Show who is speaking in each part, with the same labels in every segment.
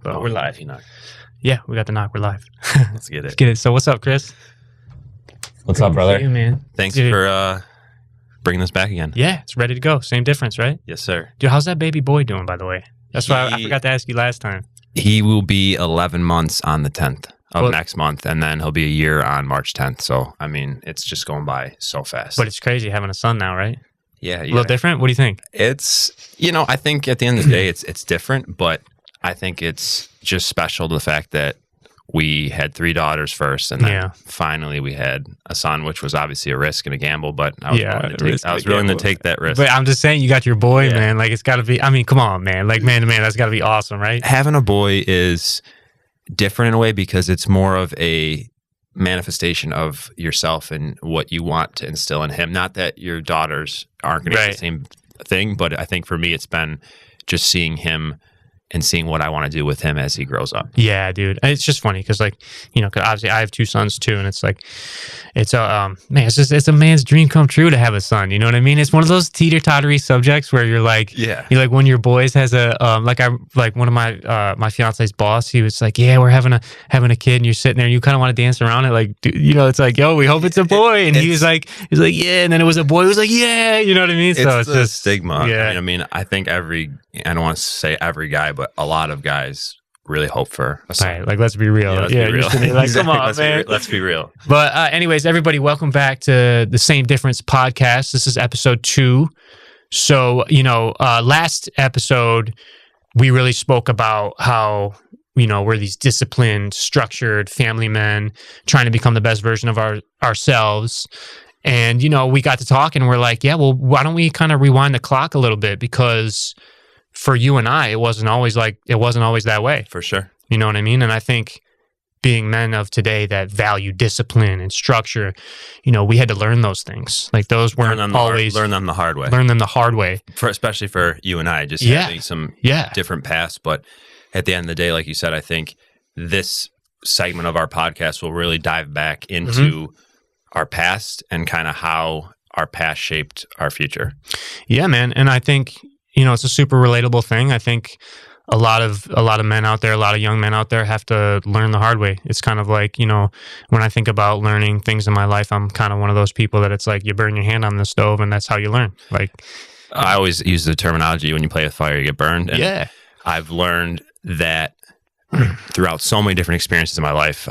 Speaker 1: But we're live, Enoch.
Speaker 2: Yeah, we got the knock. We're live.
Speaker 1: Let's get it.
Speaker 2: Let's get it. So what's up, Chris?
Speaker 3: What's up, brother?
Speaker 2: See you, man.
Speaker 1: Thanks
Speaker 2: Dude.
Speaker 1: for bringing us back again.
Speaker 2: Yeah, it's ready to go. Same difference, right?
Speaker 1: Yes, sir.
Speaker 2: Dude, how's that baby boy doing, by the way? That's why I forgot to ask you last time.
Speaker 1: He will be 11 months on the 10th of
Speaker 2: Well-
Speaker 1: next month, and then he'll be a year on March 10th. So, I mean, it's just going by so fast.
Speaker 2: But it's crazy having a son now, right?
Speaker 1: yeah,
Speaker 2: A little different? What do you think?
Speaker 1: It's, I think at the end of the day, it's different, but I think it's just special to the fact that we had 3 daughters first, and then
Speaker 2: Yeah.
Speaker 1: finally we had a son, which was obviously a risk and a gamble, but I was
Speaker 2: Yeah,
Speaker 1: willing, to
Speaker 2: a risk
Speaker 1: take, I
Speaker 2: and
Speaker 1: was
Speaker 2: a
Speaker 1: willing to
Speaker 2: gamble.
Speaker 1: take that risk.
Speaker 2: But I'm just saying, you got your boy,
Speaker 1: Yeah.
Speaker 2: man. Like, it's got to be, I mean, come on, man. Like, man to man, that's got to be awesome, right?
Speaker 1: Having a boy is different in a way because it's more of a manifestation of yourself and what you want to instill in him. Not that your daughters aren't going to do
Speaker 2: Right.
Speaker 1: the same thing, but I think for me, it's been just seeing him and seeing what I want to do with him as he grows up.
Speaker 2: Yeah, dude. It's just funny because, like, 'cause obviously I have 2 sons too, and it's like, it's a man. It's a man's dream come true to have a son. You know what I mean? It's one of those teeter-tottery subjects where you're like,
Speaker 1: Yeah.
Speaker 2: you like when your boys has a like one of my my fiance's boss. He was like, yeah, we're having a kid, and you're sitting there, and you kind of want to dance around it, like, dude, it's like, yo, we hope it's a boy, and he's like, yeah, and then it was a boy. He was like, yeah, you know what I mean? So
Speaker 1: It's the
Speaker 2: just
Speaker 1: stigma.
Speaker 2: Yeah.
Speaker 1: I mean, I think I don't want to say every guy, but a lot of guys really hope for a son.
Speaker 2: Right, like, let's be real.
Speaker 1: Let's
Speaker 2: Yeah,
Speaker 1: be
Speaker 2: you're
Speaker 1: real.
Speaker 2: sitting there like,
Speaker 1: Exactly.
Speaker 2: come on, man.
Speaker 1: Let's be real.
Speaker 2: But anyways, everybody, welcome back to the Same Difference podcast. This is episode 2. So, last episode, we really spoke about how, we're these disciplined, structured family men trying to become the best version of ourselves. And, we got to talk and we're like, yeah, well, why don't we kind of rewind the clock a little bit? Because for you and I, it wasn't always that way.
Speaker 1: For sure.
Speaker 2: You know what I mean? And I think being men of today that value discipline and structure, we had to learn those things. Like, those weren't always
Speaker 1: learn them the hard way.
Speaker 2: learn them the hard way.
Speaker 1: Especially for you and I, just
Speaker 2: Yeah.
Speaker 1: having some
Speaker 2: Yeah.
Speaker 1: different paths. But at the end of the day, like you said, I think this segment of our podcast will really dive back into our past and kind of how our past shaped our future.
Speaker 2: Yeah, man. And I think, it's a super relatable thing. I think a lot of men out there, a lot of young men out there have to learn the hard way. It's kind of like, when I think about learning things in my life, I'm kind of one of those people that it's like you burn your hand on the stove and that's how you learn. Like,
Speaker 1: I always use the terminology when you play with fire, you get burned. And
Speaker 2: yeah.
Speaker 1: I've learned that throughout so many different experiences in my life.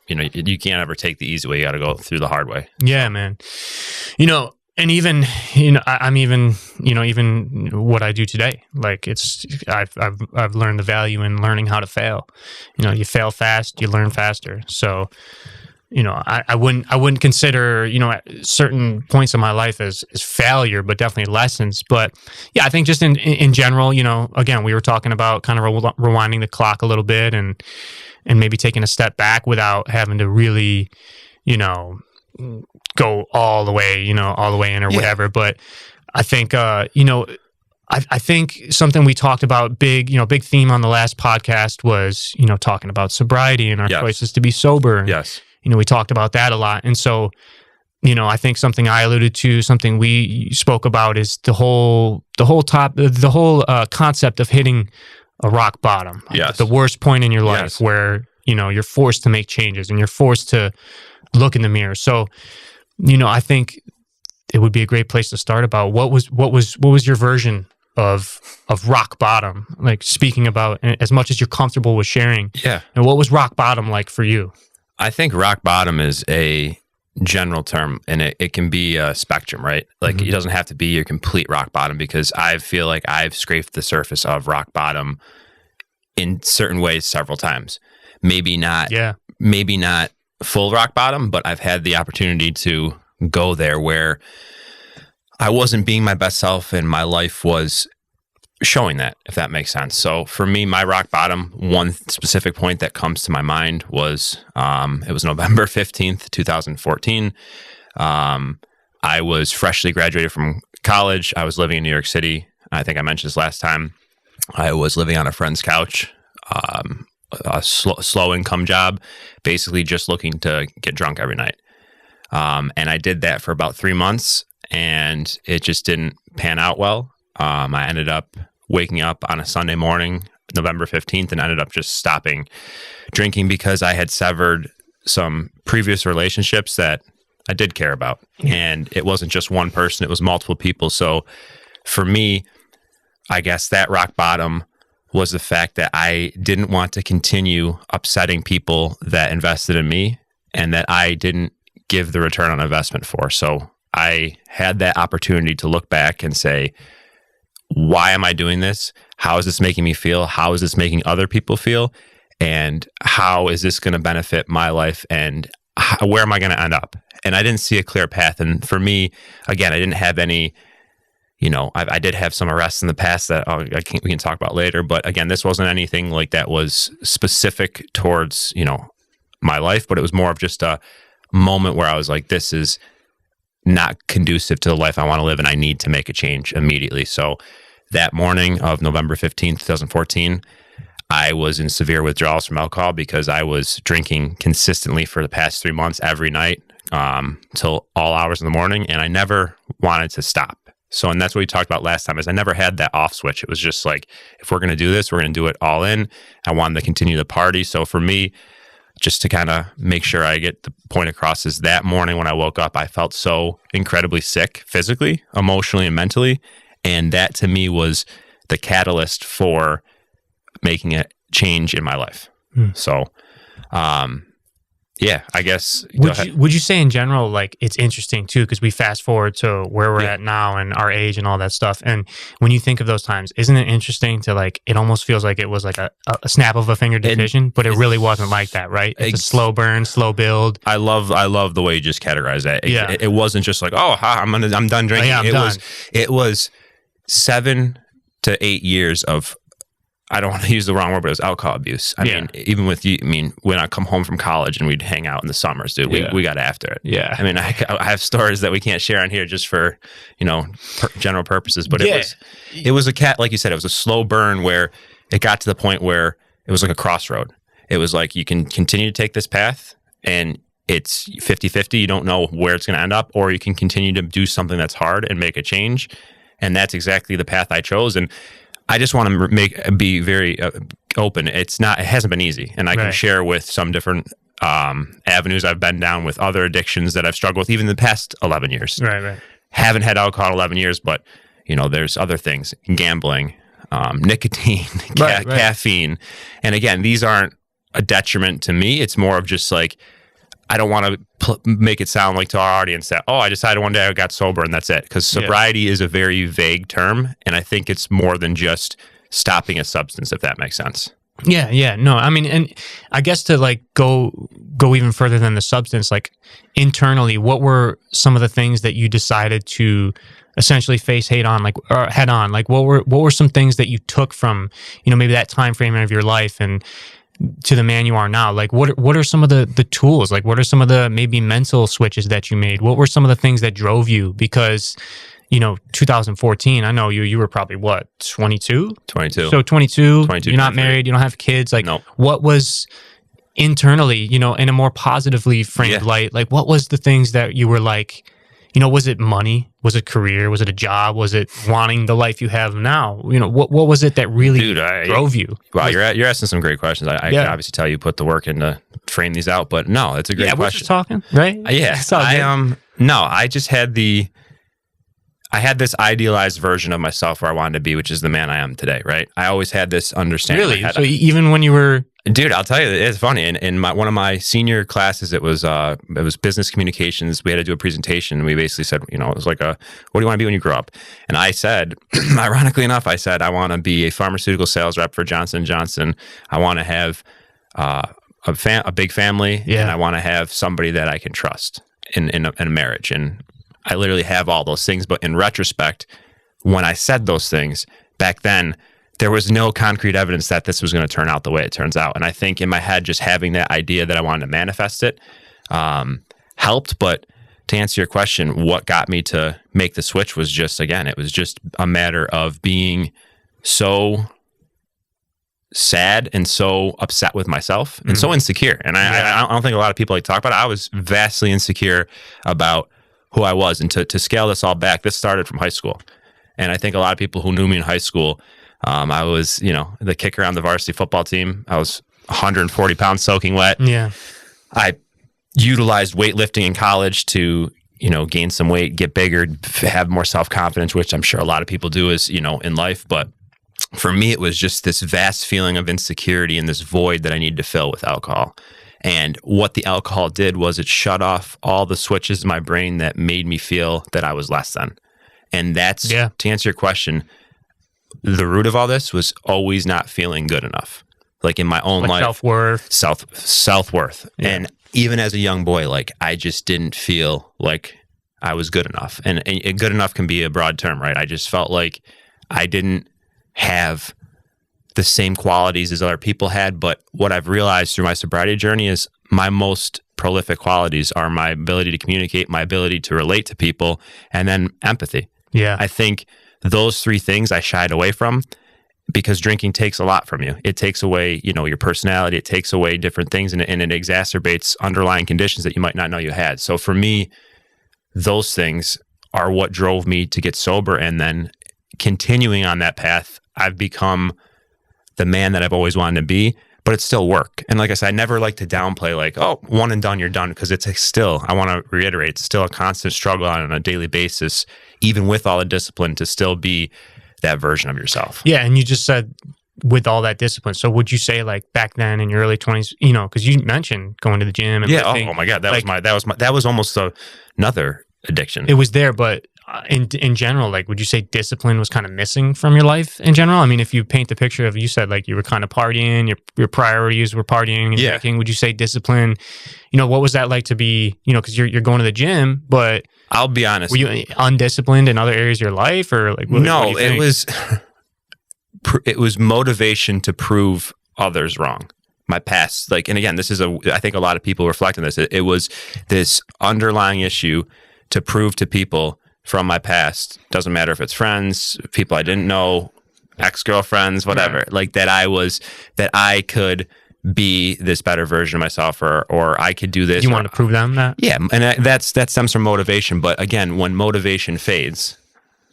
Speaker 1: You can't ever take the easy way. You got to go through the hard way.
Speaker 2: Yeah, man. And even, I'm even, even what I do today, like I've learned the value in learning how to fail. You fail fast, you learn faster. So, I wouldn't consider, at certain points in my life as failure, but definitely lessons. But yeah, I think just in general, again, we were talking about kind of rewinding the clock a little bit and maybe taking a step back without having to really, go all the way in or whatever. But I think, I think something we talked about big theme on the last podcast was, talking about sobriety and our
Speaker 1: Yes.
Speaker 2: choices to be sober. And,
Speaker 1: Yes.
Speaker 2: we talked about that a lot. And so, I think something I alluded to, something we spoke about is the whole concept of hitting a rock bottom.
Speaker 1: Yes.
Speaker 2: The worst point in your life
Speaker 1: Yes.
Speaker 2: where, you're forced to make changes and you're forced to look in the mirror. So, I think it would be a great place to start about what was your version of rock bottom? Like, speaking about, as much as you're comfortable with sharing,
Speaker 1: Yeah.
Speaker 2: and what was rock bottom like for you?
Speaker 1: I think rock bottom is a general term, and it can be a spectrum, right? Like,
Speaker 2: Mhm.
Speaker 1: it doesn't have to be your complete rock bottom, because I feel like I've scraped the surface of rock bottom in certain ways several times. Maybe not full rock bottom, but I've had the opportunity to go there where I wasn't being my best self and my life was showing that, if that makes sense. So for me, my rock bottom, one specific point that comes to my mind was, it was November 15th, 2014. I was freshly graduated from college. I was living in New York City. I think I mentioned this last time. I was living on a friend's couch, a slow income job, basically just looking to get drunk every night. And I did that for about 3 months, and it just didn't pan out well. I ended up waking up on a Sunday morning November 15th and ended up just stopping drinking because I had severed some previous relationships that I did care about. And it wasn't just one person, it was multiple people. So for me, I guess that rock bottom was the fact that I didn't want to continue upsetting people that invested in me and that I didn't give the return on investment for. So I had that opportunity to look back and say, why am I doing this? How is this making me feel? How is this making other people feel? And how is this going to benefit my life? And where am I going to end up? And I didn't see a clear path. And for me, again, I didn't have any, I did have some arrests in the past that we can talk about later. But again, this wasn't anything like that was specific towards, my life, but it was more of just a moment where I was like, this is not conducive to the life I want to live, and I need to make a change immediately. So that morning of November 15th, 2014, I was in severe withdrawals from alcohol because I was drinking consistently for the past 3 months every night till all hours in the morning, and I never wanted to stop. So, and that's what we talked about last time, is I never had that off switch. It was just like, if we're going to do this, we're going to do it all in. I wanted to continue the party. So for me, just to kind of make sure I get the point across, is that morning when I woke up, I felt so incredibly sick physically, emotionally, and mentally. And that to me was the catalyst for making a change in my life. So, yeah, I guess.
Speaker 2: Would you say in general, like, it's interesting too, because we fast forward to where we're at now and our age and all that stuff. And when you think of those times, isn't it interesting to, like, it almost feels like it was like a snap of a finger decision, but it really wasn't like that, right? It's a slow burn, slow build.
Speaker 1: I love the way you just categorized that.
Speaker 2: Yeah.
Speaker 1: It wasn't just like, oh, I'm done drinking.
Speaker 2: Yeah, I'm done.
Speaker 1: It was 7 to 8 years of, I don't want to use the wrong word, but it was alcohol abuse. I mean, even with you, when I come home from college and we'd hang out in the summers, dude, we got after it.
Speaker 2: Yeah.
Speaker 1: I mean, I have stories that we can't share on here just for, general purposes, but it was like you said, it was a slow burn where it got to the point where it was like a crossroad. It was like, you can continue to take this path and it's 50-50. You don't know where it's going to end up, or you can continue to do something that's hard and make a change. And that's exactly the path I chose. And I just want to be very open. It hasn't been easy, and I can share with some different avenues I've been down with other addictions that I've struggled with, even in the past 11 years.
Speaker 2: Right.
Speaker 1: Haven't had alcohol in 11 years, but there's other things: gambling, nicotine, caffeine, and again, these aren't a detriment to me. It's more of just like, I don't want to make it sound like to our audience that, I decided one day I got sober and that's it. Because sobriety is a very vague term. And I think it's more than just stopping a substance, if that makes sense.
Speaker 2: Yeah. No, I mean, and I guess to like go even further than the substance, like internally, what were some of the things that you decided to essentially face head on? Like what were some things that you took from, maybe that time frame of your life and to the man you are now? Like, what are some of the tools? Like, what are some of the maybe mental switches that you made? What were some of the things that drove you? Because, 2014, I know you were probably what, 22?
Speaker 1: 22.
Speaker 2: So 22,
Speaker 1: 22,
Speaker 2: you're not married, you don't have kids. Like,
Speaker 1: nope.
Speaker 2: What was internally, in a more positively framed light, like, what was the things that you were like, was it money? Was it career? Was it a job? Was it wanting the life you have now? What was it that really drove you?
Speaker 1: Wow, you're asking some great questions. I can obviously tell you put the work in to frame these out, but no, it's a great question.
Speaker 2: We're just talking, right?
Speaker 1: I just had I had this idealized version of myself where I wanted to be, which is the man I am today, right? I always had this understanding.
Speaker 2: Really? So even when you were...
Speaker 1: Dude, I'll tell you, it's funny. In one of my senior classes, it was business communications. We had to do a presentation. And we basically said, it was like what do you want to be when you grow up? And I said, ironically enough, I want to be a pharmaceutical sales rep for Johnson & Johnson. I want to have a big family, and I want to have somebody that I can trust in a marriage. And I literally have all those things. But in retrospect, when I said those things back then, there was no concrete evidence that this was going to turn out the way it turns out. And I think in my head, just having that idea that I wanted to manifest it helped. But to answer your question, what got me to make the switch was just, again, it was just a matter of being so sad and so upset with myself and so insecure. And I don't think a lot of people talk about it. I was vastly insecure about who I was. And to scale this all back, this started from high school. And I think a lot of people who knew me in high school, I was, the kicker on the varsity football team. I was 140 pounds soaking wet.
Speaker 2: Yeah.
Speaker 1: I utilized weightlifting in college to, gain some weight, get bigger, have more self-confidence, which I'm sure a lot of people do in life. But for me, it was just this vast feeling of insecurity and this void that I needed to fill with alcohol. And what the alcohol did was it shut off all the switches in my brain that made me feel that I was less than. And that's, to answer your question, the root of all this was always not feeling good enough. Like in my own life.
Speaker 2: Self-worth.
Speaker 1: Self-worth. Yeah. And even as a young boy, like I just didn't feel like I was good enough. And good enough can be a broad term, right? I just felt like I didn't have the same qualities as other people had. But what I've realized through my sobriety journey is my most prolific qualities are my ability to communicate, my ability to relate to people, and then empathy.
Speaker 2: Yeah.
Speaker 1: I think those three things I shied away from because drinking takes a lot from you. It takes away, your personality. It takes away different things, and it exacerbates underlying conditions that you might not know you had. So for me, those things are what drove me to get sober. And then continuing on that path, I've become the man that I've always wanted to be, but it's still work. And like I said, I never like to downplay like, oh, one and done, you're done. Because it's still, I want to reiterate, it's still a constant struggle on a daily basis, even with all the discipline, to still be that version of yourself.
Speaker 2: Yeah. And you just said with all that discipline. So would you say like back then in your early 20s, because you mentioned going to the gym and
Speaker 1: lifting, oh my God, that was almost another addiction.
Speaker 2: It was there, but in general, like, would you say discipline was kind of missing from your life in general? I mean, if you paint the picture of, you said like you were kind of partying, your priorities were partying and drinking, would you say discipline, what was that like to be, because you're going to the gym, but
Speaker 1: I'll be honest,
Speaker 2: were you undisciplined in other areas of your life, or like,
Speaker 1: no, it was motivation to prove others wrong. My past, like, and again, I think a lot of people reflect on this. It was this underlying issue to prove to people from my past, doesn't matter if it's friends, people I didn't know, ex-girlfriends, whatever, like that I could be this better version of myself, or I could do this.
Speaker 2: You want to prove them that?
Speaker 1: Yeah. And that stems from motivation. But again, when motivation fades,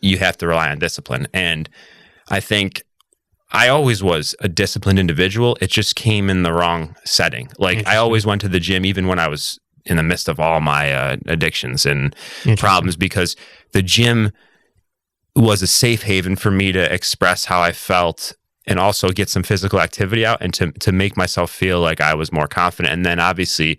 Speaker 1: you have to rely on discipline. And I think I always was a disciplined individual. It just came in the wrong setting. Like I always went to the gym, even when I was in the midst of all my addictions and problems, because the gym was a safe haven for me to express how I felt and also get some physical activity out and to make myself feel like I was more confident. And then obviously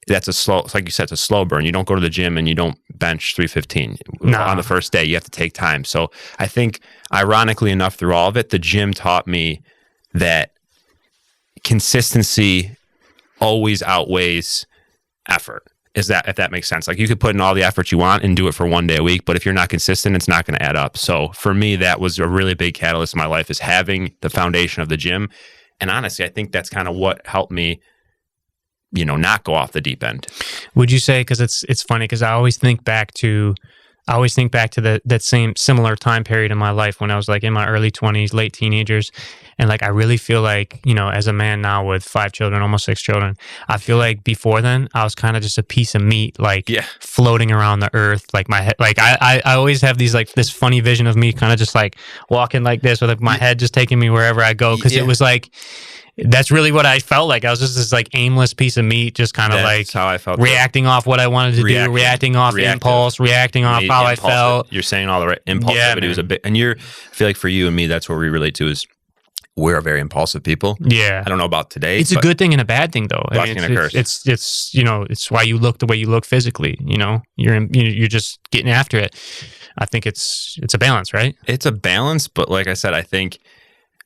Speaker 1: that's like you said, it's a slow burn. You don't go to the gym and you don't bench 315 on the first day. You have to take time. So I think ironically enough, through all of it, the gym taught me that consistency always outweighs effort. If that makes sense. Like you could put in all the effort you want and do it for one day a week, but if you're not consistent, it's not going to add up. So for me, that was a really big catalyst in my life, is having the foundation of the gym. And honestly, I think that's kind of what helped me, not go off the deep end.
Speaker 2: Would you say, because it's funny, because I always think back to that same similar time period in my life when I was like in my early 20s, late teenagers. And like, I really feel like, as a man now with 5 children, almost 6 children, I feel like before then I was kind of just a piece of meat, like floating around the earth. Like my head, like I always have these, like this funny vision of me kind of just like walking like this with like my head just taking me wherever I go. Cause it was like, that's really what I felt like. I was just this like aimless piece of meat, just kind of like
Speaker 1: how I felt,
Speaker 2: reacting off what I wanted to do, reacting off impulse, reacting off how I felt.
Speaker 1: You're saying all the right impulsivity was a bit, and I feel like for you and me, that's what we relate to, is we're very impulsive people.
Speaker 2: Yeah.
Speaker 1: I don't know about today.
Speaker 2: It's a good thing and a bad thing, though.
Speaker 1: Blessing and a curse.
Speaker 2: It's it's why you look the way you look physically. You're just getting after it. I think it's a balance, right?
Speaker 1: It's a balance, but like I said, I think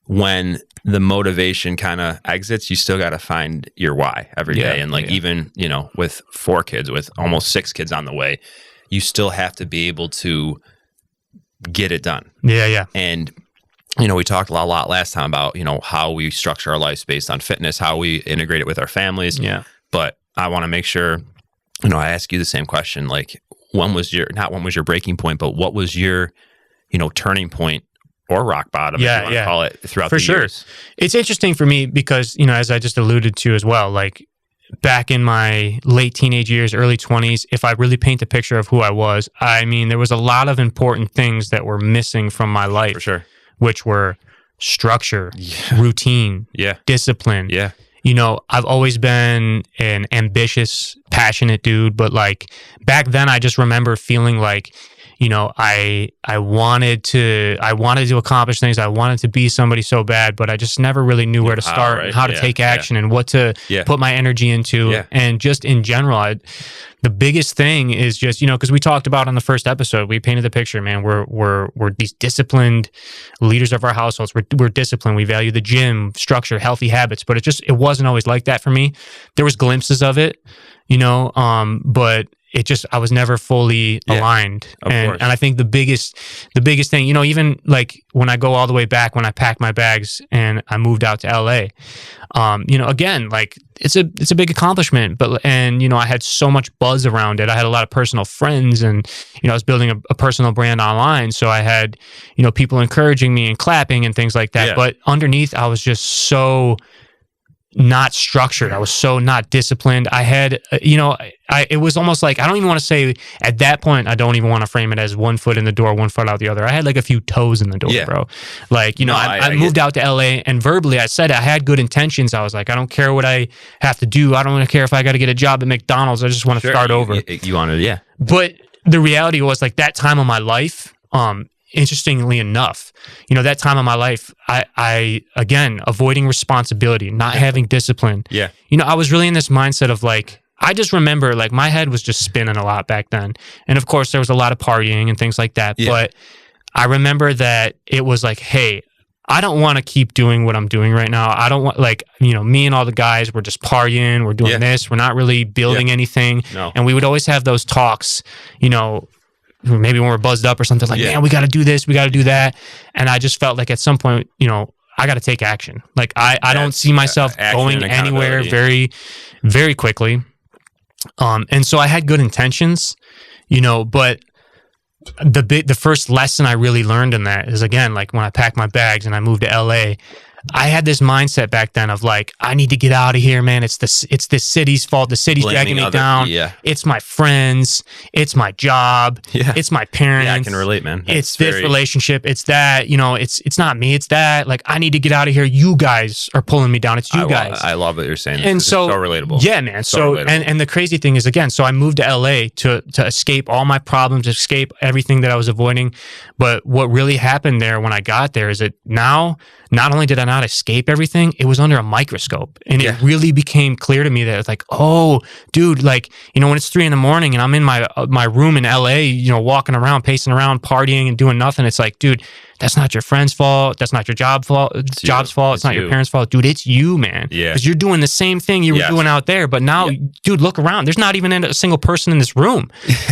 Speaker 1: when the motivation kind of exits, you still got to find your why every day. And even, with 4 kids, with almost 6 kids on the way, you still have to be able to get it done.
Speaker 2: Yeah.
Speaker 1: And, we talked a lot last time about, how we structure our lives based on fitness, how we integrate it with our families.
Speaker 2: Yeah.
Speaker 1: But I want to make sure, I ask you the same question, like not when was your breaking point, but what was your, turning point or rock bottom, if you want to call it, throughout the years?
Speaker 2: It's interesting for me because, as I just alluded to as well, like back in my late teenage years, early 20s, if I really paint a picture of who I was, I mean, there was a lot of important things that were missing from my life.
Speaker 1: For sure.
Speaker 2: Which were structure, routine, discipline.
Speaker 1: Yeah.
Speaker 2: You know, I've always been an ambitious, passionate dude, but like back then I just remember feeling like, you know, I wanted to accomplish things. I wanted to be somebody so bad, but I just never really knew where to start and how to take action and what to put my energy into. Yeah. And just in general, the biggest thing is just, you know, because we talked about on the first episode, we painted the picture, man. We're these disciplined leaders of our households. We're disciplined. We value the gym, structure, healthy habits, but it wasn't always like that for me. There was glimpses of it, you know, but it just, I was never fully aligned. And I think the biggest thing, you know, even like when I go all the way back, when I packed my bags and I moved out to LA, you know, again, like it's a big accomplishment, and, you know, I had so much buzz around it. I had a lot of personal friends and, you know, I was building a personal brand online. So I had, you know, people encouraging me and clapping and things like that. Yeah. But underneath, I was just so not structured. I was so not disciplined. I had, you know, it was almost like, I don't even want to say at that point, I don't even want to frame it as 1 foot in the door, 1 foot out the other. I had like a few toes in the door, bro. Like, you know, I moved out to LA and verbally I said, I had good intentions. I was like, I don't care what I have to do. I don't care if I got to get a job at McDonald's. I just want to start over.
Speaker 1: You wanted, yeah.
Speaker 2: But the reality was like that time of my life, interestingly enough, you know, that time of my life, I again, avoiding responsibility, not having discipline.
Speaker 1: Yeah.
Speaker 2: You know, I was really in this mindset of like, I just remember like my head was just spinning a lot back then. And of course there was a lot of partying and things like that. Yeah. But I remember that it was like, hey, I don't want to keep doing what I'm doing right now. I don't want, like, you know, me and all the guys, we're just partying, we're doing this, we're not really building anything. No. And we would always have those talks, you know, maybe when we're buzzed up or something, like, man, we got to do this, we got to do that. And I just felt like at some point, you know, I got to take action. Like I don't see myself going anywhere very, very quickly. And so I had good intentions, you know, but the first lesson I really learned in that is, again, like when I packed my bags and I moved to LA, I had this mindset back then of like, I need to get out of here, man. It's the city's fault. The city's dragging me down. Yeah. It's my friends. It's my job. Yeah. It's my parents.
Speaker 1: Yeah, I can relate, man.
Speaker 2: It's this relationship. It's that, you know, it's not me. It's that. Like, I need to get out of here. You guys are pulling me down. It's you guys.
Speaker 1: I love what you're saying.
Speaker 2: And so
Speaker 1: relatable.
Speaker 2: Yeah, man. So and the crazy thing is, again, so I moved to LA to escape all my problems, escape everything that I was avoiding. But what really happened there when I got there is that now, not only did I not escape everything, it was under a microscope. And it really became clear to me that it's like, oh, dude, like, you know, when it's 3 a.m. and I'm in my room in LA, you know, walking around, pacing around, partying and doing nothing. It's like, dude, that's not your friend's fault. That's not your job's fault. It's not your parents' fault. Dude, it's you, man. Yeah. Because you're doing the same thing you were doing out there. But now, dude, look around. There's not even a single person in this room.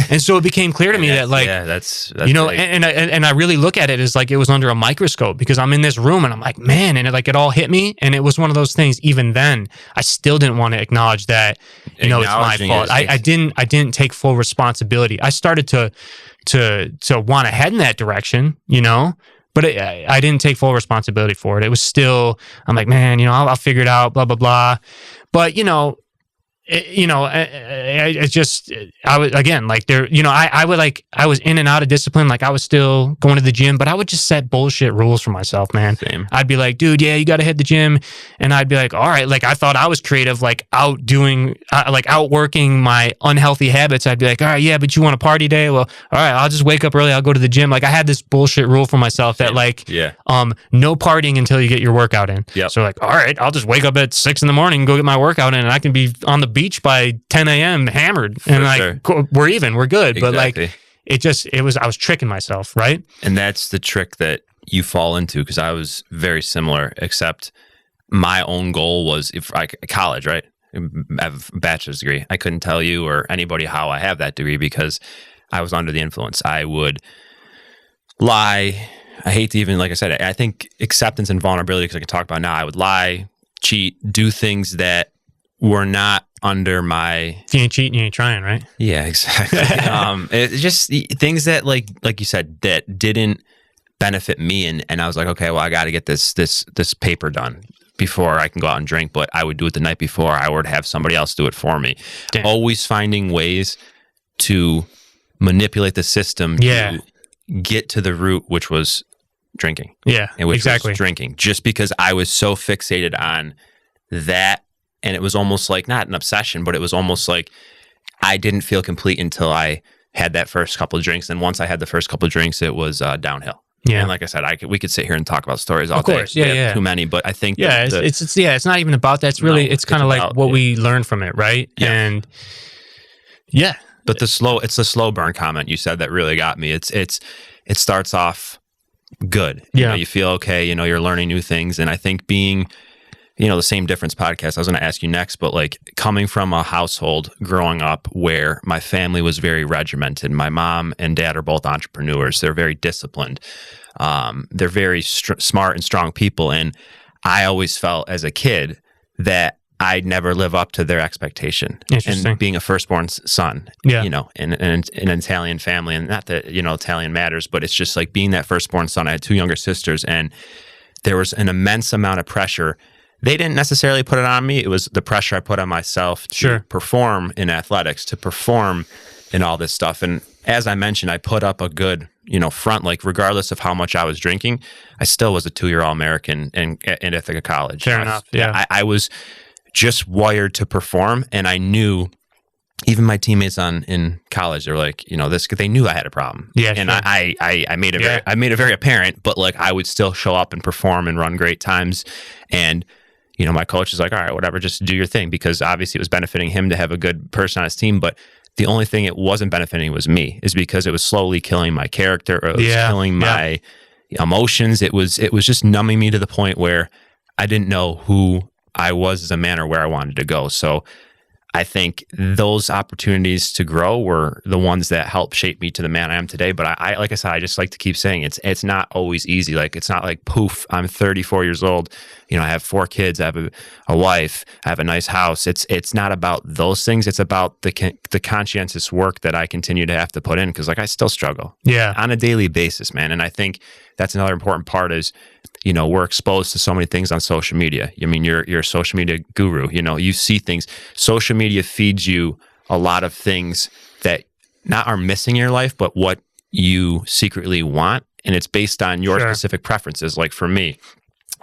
Speaker 2: And so it became clear to me that, like,
Speaker 1: that's
Speaker 2: you know, and I really look at it as like it was under a microscope, because I'm in this room and I'm like, man, and it all hit me. And it was one of those things. Even then, I still didn't want to acknowledge that, you know, it's my fault. I didn't take full responsibility. I started to want to head in that direction, you know. But I didn't take full responsibility for it. It was still, I'm like, man, you know, I'll figure it out, blah, blah, blah. But, I was, again, like there, you know, I was in and out of discipline. Like I was still going to the gym, but I would just set bullshit rules for myself, man.
Speaker 1: Same.
Speaker 2: I'd be like, dude, you got to hit the gym. And I'd be like, all right. Like I thought I was creative, like outworking my unhealthy habits. I'd be like, all right, yeah, but you want a party day? Well, all right, I'll just wake up early. I'll go to the gym. Like I had this bullshit rule for myself that no partying until you get your workout in. Yep. So like, all right, I'll just wake up at 6 a.m. and go get my workout in, and I can be on the beach by 10 a.m. hammered, and we're even, we're good. Exactly. But like I was tricking myself, right?
Speaker 1: And that's the trick that you fall into, because I was very similar, except my own goal was college, right? I have a bachelor's degree. I couldn't tell you or anybody how I have that degree because I was under the influence. I would lie. I hate to even, like I said, I think acceptance and vulnerability, because I can talk about now, I would lie, cheat, do things that were not under my...
Speaker 2: If you ain't cheating, you ain't trying, right?
Speaker 1: Yeah, exactly. It's just things that, like you said, that didn't benefit me. And I was like, okay, well, I got to get this paper done before I can go out and drink. But I would do it the night before. I would have somebody else do it for me. Damn. Always finding ways to manipulate the system to get to the root, which was drinking.
Speaker 2: Yeah,
Speaker 1: and which
Speaker 2: exactly.
Speaker 1: was drinking, just because I was so fixated on that. And it was almost like, not an obsession, but it was almost like I didn't feel complete until I had that first couple of drinks. And once I had the first couple of drinks, it was downhill. Yeah. And like I said, we could sit here and talk about stories all day. Of course, yeah. Too many, but I think
Speaker 2: it's not even about that. It's really, it's kind of like what we learned from it, right? Yeah. And
Speaker 1: but it's the slow burn comment you said that really got me. It starts off good. You know, you feel okay, you're learning new things. And I think being, the Same Difference podcast, I was going to ask you next, but like coming from a household growing up where my family was very regimented, my mom and dad are both entrepreneurs. They're very disciplined. They're very smart and strong people. And I always felt as a kid that I'd never live up to their expectation. And being a firstborn son, in an Italian family, and not that, Italian matters, but it's just like being that firstborn son. I had 2 younger sisters, and there was an immense amount of pressure. They didn't necessarily put it on me. It was the pressure I put on myself to perform in athletics, to perform in all this stuff. And as I mentioned, I put up a good, front, like regardless of how much I was drinking, I still was a 2-year All-American in Ithaca College.
Speaker 2: Fair enough. Yeah.
Speaker 1: I was just wired to perform. And I knew, even my teammates in college, they were like, they knew I had a problem.
Speaker 2: Yeah.
Speaker 1: And I made it very apparent, but like I would still show up and perform and run great times. And my coach is like, all right, whatever, just do your thing, because obviously it was benefiting him to have a good person on his team. But the only thing it wasn't benefiting was me, is because it was slowly killing my character, or it was killing my emotions. It was just numbing me to the point where I didn't know who I was as a man or where I wanted to go. So I think those opportunities to grow were the ones that helped shape me to the man I am today. But I like I said, I just like to keep saying it's not always easy. Like, it's not like, poof, I'm 34 years old. I have 4 kids. I have a wife. I have a nice house. It's not about those things. It's about the conscientious work that I continue to have to put in, because like I still struggle on a daily basis, man. And I think that's another important part is, we're exposed to so many things on social media. I mean, you're a social media guru. You see things. Social media feeds you a lot of things that not are missing in your life, but what you secretly want. And it's based on your specific preferences. Like for me,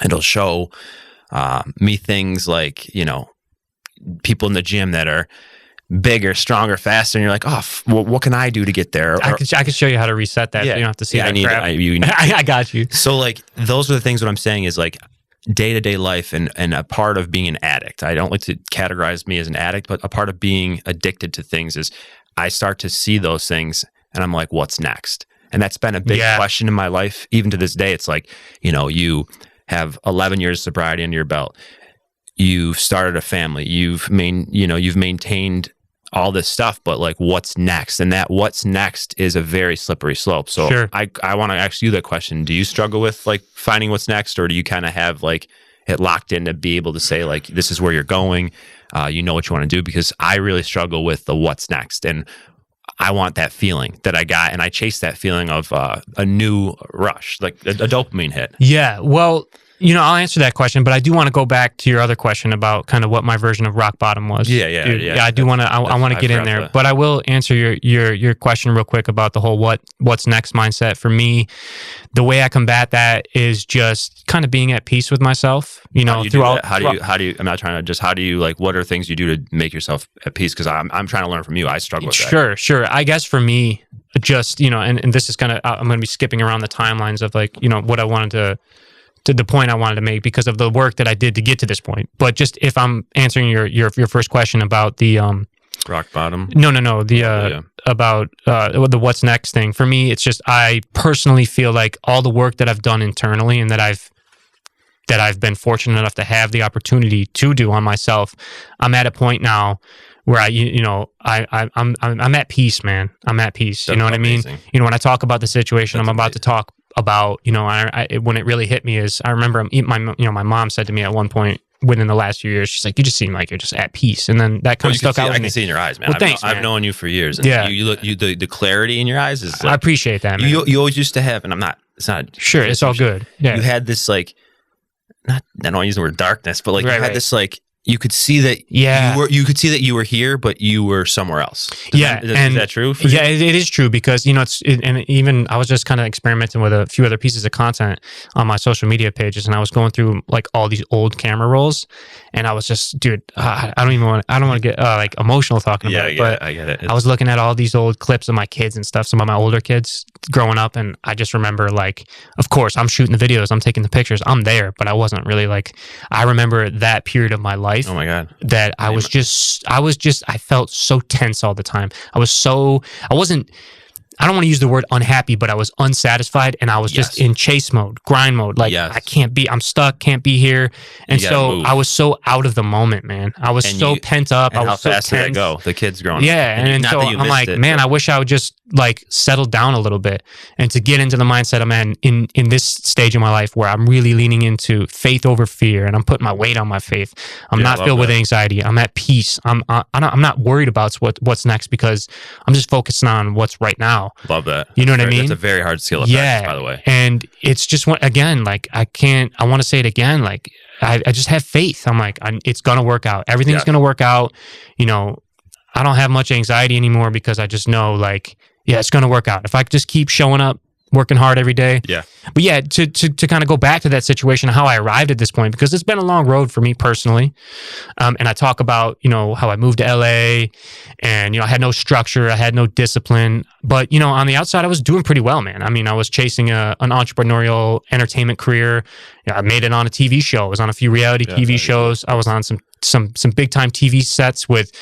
Speaker 1: it'll show me things like, people in the gym that are bigger, stronger, faster, and you're like, what can I do to get there?
Speaker 2: I could show you how to reset that. You don't have to see that crap. I got you.
Speaker 1: So like, those are the things. What I'm saying is like day-to-day life and a part of being an addict. I don't like to categorize me as an addict, but a part of being addicted to things is I start to see those things and I'm like, what's next? And that's been a big question in my life. Even to this day, it's like, you have 11 years of sobriety under your belt. You've started a family. You've maintained all this stuff, but like, what's next? And that what's next is a very slippery slope. So I want to ask you that question. Do you struggle with like finding what's next, or do you kind of have like it locked in to be able to say like, this is where you're going? What you want to do? Because I really struggle with the what's next. And I want that feeling that I got. And I chase that feeling of a new rush, like a dopamine hit.
Speaker 2: Yeah. Well, I'll answer that question, but I do want to go back to your other question about kind of what my version of rock bottom was.
Speaker 1: Yeah.
Speaker 2: I do want to. I want to get in there, but I will answer your question real quick about the whole what's next mindset. For me, the way I combat that is just kind of being at peace with myself.
Speaker 1: How do you? I'm not trying to just. How do you like? What are things you do to make yourself at peace? Because I'm trying to learn from you. I struggle with that.
Speaker 2: Sure. I guess for me, just and this is kind of. I'm going to be skipping around the timelines of like what I wanted to the point I wanted to make because of the work that I did to get to this point. But just if I'm answering your first question about the
Speaker 1: rock bottom.
Speaker 2: No. About the what's next thing. For me, it's just I personally feel like all the work that I've done internally and that I've been fortunate enough to have the opportunity to do on myself, I'm at a point now where I'm at peace, man. I'm at peace. You know what amazing. I mean? When I talk about the situation I'm about to talk about, when it really hit me is I remember my mom said to me at one point within the last few years, she's like, you just seem like you're just at peace. And then that kind of stuck out with me.
Speaker 1: I can see in your eyes, man.
Speaker 2: Well, thanks, man.
Speaker 1: I've known you for years. And the clarity in your eyes is like,
Speaker 2: I appreciate that, man.
Speaker 1: You always used to have, and it's not.
Speaker 2: Sure, it's all good. Yeah.
Speaker 1: You had this like, I don't want to use the word darkness, but like you had this like you could see that you could see that you were here, but you were somewhere else. Is that true?
Speaker 2: Yeah, it is true because, and even I was just kind of experimenting with a few other pieces of content on my social media pages, and I was going through like all these old camera rolls, and I was just, dude, I don't want to get like emotional talking about it, but
Speaker 1: I get it.
Speaker 2: I was looking at all these old clips of my kids and stuff, some of my older kids growing up, and I just remember like, of course, I'm shooting the videos, I'm taking the pictures, I'm there, but I wasn't really like, I remember that period of my life.
Speaker 1: Oh my God.
Speaker 2: That I felt so tense all the time. I don't want to use the word unhappy, but I was unsatisfied and I was just in chase mode, grind mode. Like I'm stuck, can't be here. And so move. I was so out of the moment, man. I was so pent up.
Speaker 1: And how fast did that go? The kids growing up.
Speaker 2: Yeah. And so I'm like, man, I wish I would just like settle down a little bit and to get into the mindset I'm in this stage of my life where I'm really leaning into faith over fear and I'm putting my weight on my faith. I'm not filled with anxiety. I'm at peace. I'm not worried about what's next because I'm just focusing on what's right now.
Speaker 1: Love that.
Speaker 2: You know what I mean?
Speaker 1: It's a very hard skill to practice, by the way.
Speaker 2: And it's just, again, like I want to say it again, like I just have faith. I'm like, it's going to work out. Everything's going to work out. I don't have much anxiety anymore because I just know like, it's going to work out. If I just keep showing up, working hard every day. Yeah. But yeah, to kind of go back to that situation, how I arrived at this point, because it's been a long road for me personally. And I talk about, how I moved to LA and, I had no structure, I had no discipline, but, on the outside, I was doing pretty well, man. I mean, I was chasing an entrepreneurial entertainment career. I made it on a TV show. I was on a few reality TV shows. I was on some big time TV sets with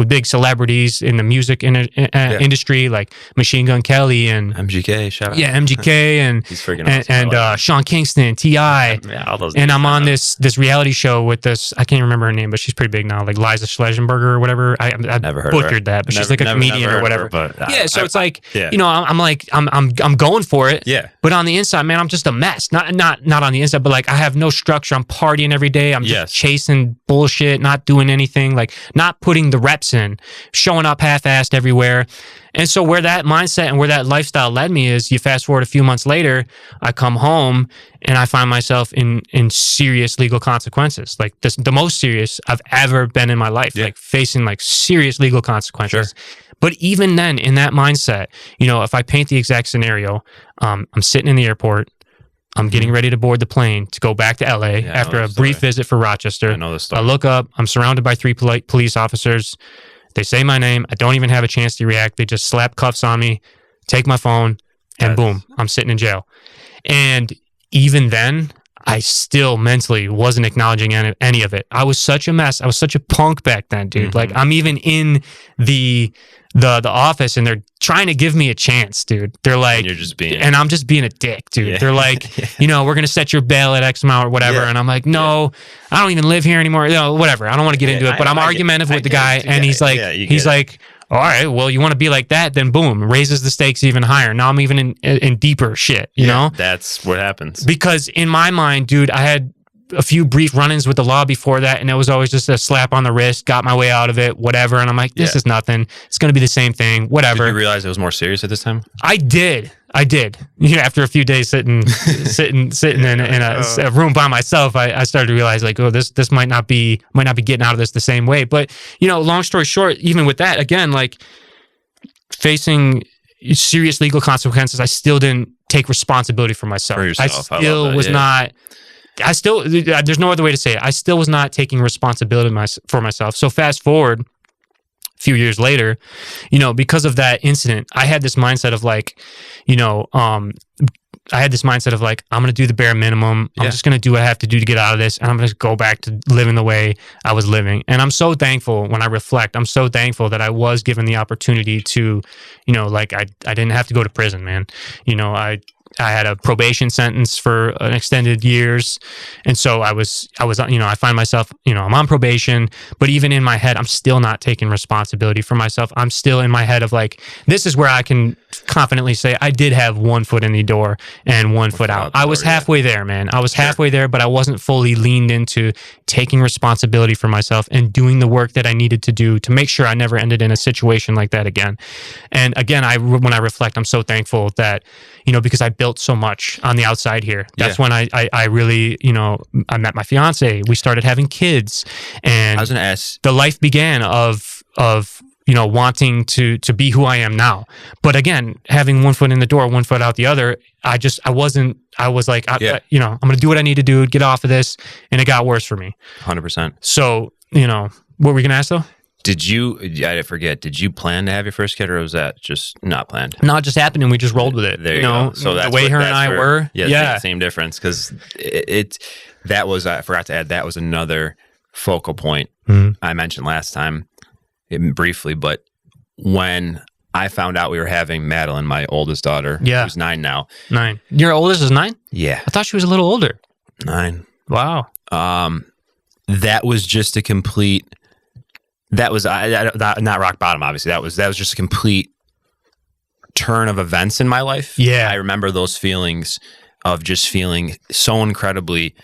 Speaker 2: big celebrities in the music industry, like Machine Gun Kelly and
Speaker 1: MGK. Shout out.
Speaker 2: Yeah, MGK and
Speaker 1: he's freaking awesome.
Speaker 2: And Sean Kingston, T.I.
Speaker 1: All those.
Speaker 2: And I'm on this reality show with this. I can't remember her name, but she's pretty big now, like Liza Schlesenberger or whatever. I
Speaker 1: never heard
Speaker 2: butchered that, but she's like a comedian or whatever. So it's like I'm going for it.
Speaker 1: Yeah.
Speaker 2: But on the inside, man, I'm just a mess. Not on the inside, but like I have no structure. I'm partying every day. I'm just chasing bullshit, not doing anything, like not putting the reps in, showing up half-assed everywhere. And so where that mindset and where that lifestyle led me is, you fast forward a few months later, I come home and I find myself in serious legal consequences, like the most serious I've ever been in my life, like facing like serious legal consequences. Sure. But even then, in that mindset, if I paint the exact scenario, I'm sitting in the airport, I'm getting ready to board the plane to go back to LA after a brief visit for Rochester.
Speaker 1: I know this story.
Speaker 2: I look up, I'm surrounded by 3 police officers. They say my name. I don't even have a chance to react. They just slap cuffs on me, take my phone, and boom, I'm sitting in jail. And even then, I still mentally wasn't acknowledging any of it. I was such a mess. I was such a punk back then, dude. Like I'm even in the office and they're trying to give me a chance, dude. They're like, and I'm just being a dick, dude. Yeah. They're like, we're going to set your bail at X amount or whatever. Yeah. And I'm like, no, I don't even live here anymore. Whatever. I don't want to get into it, but I'm argumentative with the guy. And he's like, all right, well, you want to be like that, then boom, raises the stakes even higher. Now I'm even in deeper shit, you know?
Speaker 1: That's what happens.
Speaker 2: Because in my mind, dude, I had a few brief run-ins with the law before that, and it was always just a slap on the wrist, got my way out of it, whatever. And I'm like, this is nothing. It's going to be the same thing, whatever.
Speaker 1: Did you realize it was more serious at this time?
Speaker 2: I did. After a few days sitting in a room by myself, I started to realize like, oh, this might not be getting out of this the same way. But long story short, even with that, again, like facing serious legal consequences, I still didn't take responsibility for myself. There's no other way to say it. I still was not taking responsibility for myself. So fast forward a few years later, because of that incident, I had this mindset of like, I'm going to do the bare minimum. I'm just going to do what I have to do to get out of this. And I'm going to go back to living the way I was living. And I'm so thankful when I reflect, I'm so thankful that I was given the opportunity to, I didn't have to go to prison, man. I had a probation sentence for an extended years. And so I find myself, I'm on probation, but even in my head, I'm still not taking responsibility for myself. I'm still in my head of like, this is where I can confidently say I did have 1 foot in the door and 1 foot out. I was halfway there, man. I was halfway there, but I wasn't fully leaned into taking responsibility for myself and doing the work that I needed to do to make sure I never ended in a situation like that again. And again, when I reflect, I'm so thankful that, because I built so much on the outside here. That's when I really, I met my fiance. We started having kids, and
Speaker 1: I was going to ask,
Speaker 2: the life began of wanting to be who I am now. But again, having one foot in the door, one foot out the other, I was like, I'm going to do what I need to do, get off of this. And it got worse for me.
Speaker 1: 100%.
Speaker 2: So, what were we going to ask though?
Speaker 1: I forget, did you plan to have your first kid, or was that just not planned?
Speaker 2: No, it just happened and we just rolled with it.
Speaker 1: There you go. So that's
Speaker 2: the way her and I were.
Speaker 1: Yeah. Same difference. Because I forgot to add, that was another focal point I mentioned last time briefly, but when I found out we were having Madeline, my oldest daughter, who's 9 now.
Speaker 2: 9. Your oldest is 9?
Speaker 1: Yeah.
Speaker 2: I thought she was a little older.
Speaker 1: 9.
Speaker 2: Wow.
Speaker 1: That was just a complete... That was not rock bottom, obviously. That was just a complete turn of events in my life.
Speaker 2: Yeah.
Speaker 1: I remember those feelings of just feeling so incredibly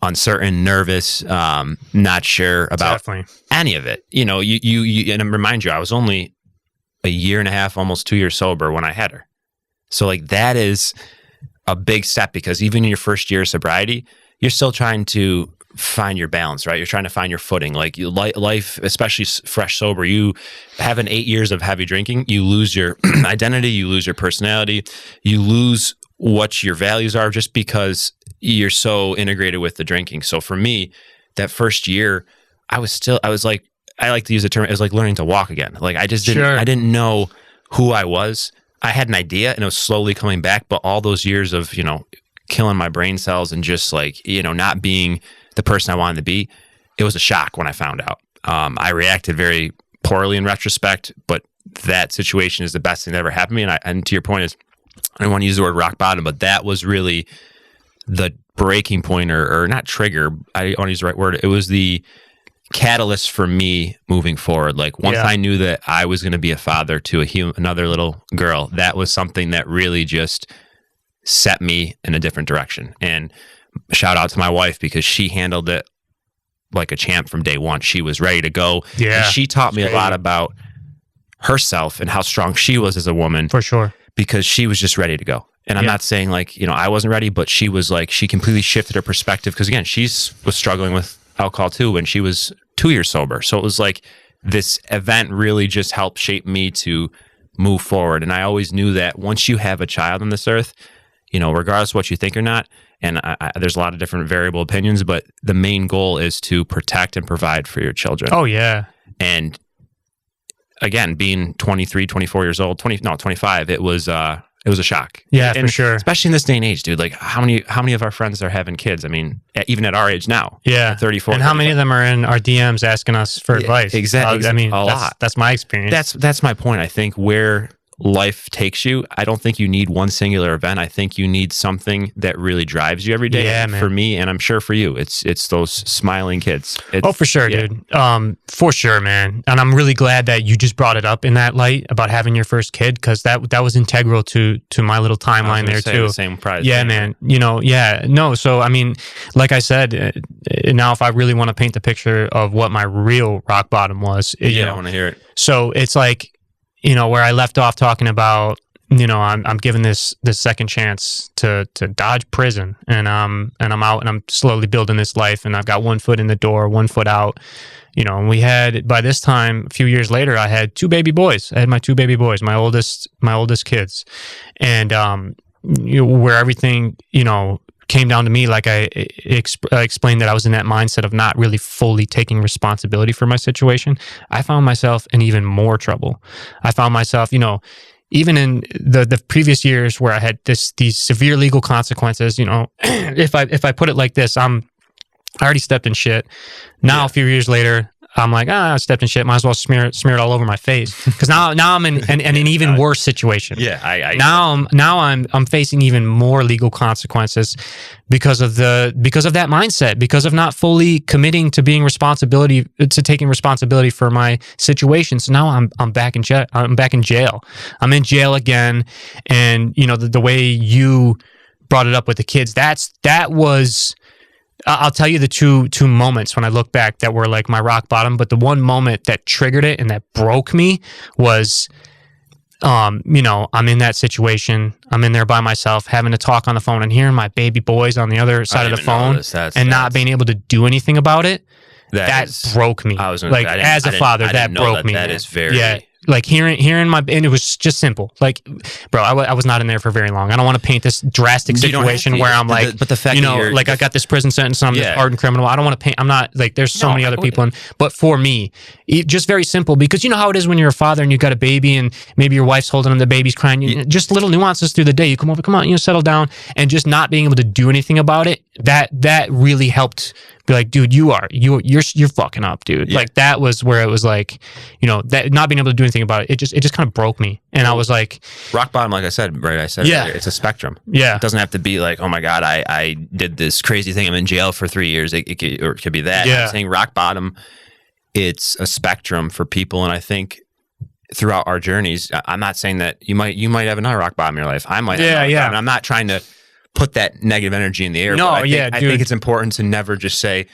Speaker 1: uncertain, nervous, not sure about any of it. You and I remind you, I was only a year and a half, almost 2 years sober when I had her. So like that is a big step, because even in your first year of sobriety, you're still trying to find your balance, right? You're trying to find your footing. Like life, especially fresh sober, you have 8 years of heavy drinking, you lose your identity, you lose your personality, you lose what your values are, just because you're so integrated with the drinking. So for me, that first year, I was like, I like to use the term, it was like learning to walk again. Like I just I didn't know who I was. I had an idea and it was slowly coming back, but all those years of, killing my brain cells and just like, not being the person I wanted to be, it was a shock when I found out. I reacted very poorly in retrospect, but that situation is the best thing that ever happened to me. And to your point is, I don't want to use the word rock bottom, but that was really the breaking point, or not trigger. I don't want to use the right word. It was the catalyst for me moving forward. Like once I knew that I was going to be a father to another little girl, that was something that really just set me in a different direction. And shout out to my wife, because she handled it like a champ from day one. She was ready to go.
Speaker 2: Yeah.
Speaker 1: And she taught me a lot about herself and how strong she was as a woman.
Speaker 2: For sure.
Speaker 1: Because she was just ready to go. And I'm not saying like, I wasn't ready, but she was like, she completely shifted her perspective. Because again, she was struggling with alcohol too when she was 2 years sober. So it was like this event really just helped shape me to move forward. And I always knew that once you have a child on this earth, regardless of what you think or not, and there's a lot of different variable opinions, but the main goal is to protect and provide for your children.
Speaker 2: Oh, yeah.
Speaker 1: And again, being 23, 24 years old, 25, it was a shock.
Speaker 2: Yeah,
Speaker 1: and
Speaker 2: for sure.
Speaker 1: Especially in this day and age, dude. Like how many of our friends are having kids? I mean, even at our age now.
Speaker 2: Yeah.
Speaker 1: 34.
Speaker 2: And how many of them are in our DMs asking us for advice?
Speaker 1: Exactly.
Speaker 2: I mean,
Speaker 1: a lot.
Speaker 2: That's my experience.
Speaker 1: That's my point. I think where life takes you, I don't think you need one singular event. I think you need something that really drives you every day.
Speaker 2: Yeah, man.
Speaker 1: For me, and I'm sure for you, it's those smiling kids.
Speaker 2: For sure, dude. For sure, man. And I'm really glad that you just brought it up in that light about having your first kid, because that was integral to my little timeline there too.
Speaker 1: The same prize.
Speaker 2: Yeah, man. No. So I mean, like I said, now if I really want to paint the picture of what my real rock bottom was,
Speaker 1: I want to hear it.
Speaker 2: So it's like, where I left off talking about, I'm given this second chance to dodge prison, and I'm out and I'm slowly building this life, and I've got 1 foot in the door, 1 foot out. And we had, by this time, a few years later, I had 2 baby boys. I had my 2 baby boys, my oldest kids, and where everything came down to me, like I explained, that I was in that mindset of not really fully taking responsibility for my situation. I found myself in even more trouble. I found myself, even in the previous years where I had these severe legal consequences, if I put it like this, I already stepped in shit. Now, a few years later, I'm like, I stepped in shit. Might as well smear it all over my face, because now I'm in an even worse situation.
Speaker 1: Yeah,
Speaker 2: now I'm facing even more legal consequences because of that mindset, because of not fully committing to taking responsibility for my situation. So now I'm back in jail. I'm in jail again, and the way you brought it up with the kids, that was. I'll tell you the two moments when I look back that were like my rock bottom, but the one moment that triggered it and that broke me was you know, I'm in that situation. I'm in there by myself, having to talk on the phone and hearing my baby boys on the other side of the phone and not being able to do anything about it. That broke me. Like, as a father, that broke me.
Speaker 1: That is very...
Speaker 2: Yeah. Like hearing my, and it was just simple. Like, bro, I was not in there for very long. I don't want to paint this drastic situation where I'm like,
Speaker 1: but the fact,
Speaker 2: you know, like I got this prison sentence and I'm this hardened criminal. I don't want to paint. I'm not like, there's so many other people. But for me, just very simple, because you know how it is when you're a father and you've got a baby and maybe your wife's holding him, the baby's crying. Just little nuances through the day. You come over, come on, you know, settle down, and just not being able to do anything about it. That really helped. Be like, dude, you're fucking up, dude. Like, that was where it was like, you know, that not being able to do anything about it, it just kind of broke me. And I was like,
Speaker 1: rock bottom, like I said, right? I said, earlier, it's a spectrum.
Speaker 2: Yeah,
Speaker 1: it doesn't have to be like, oh my god, I did this crazy thing, I'm in jail for 3 years. Or it could be that. I'm saying rock bottom, it's a spectrum for people, and I think throughout our journeys, I'm not saying that you might have another rock bottom in your life. I might. Have I'm not trying to put that negative energy in the air.
Speaker 2: No,
Speaker 1: I think it's important to never just say,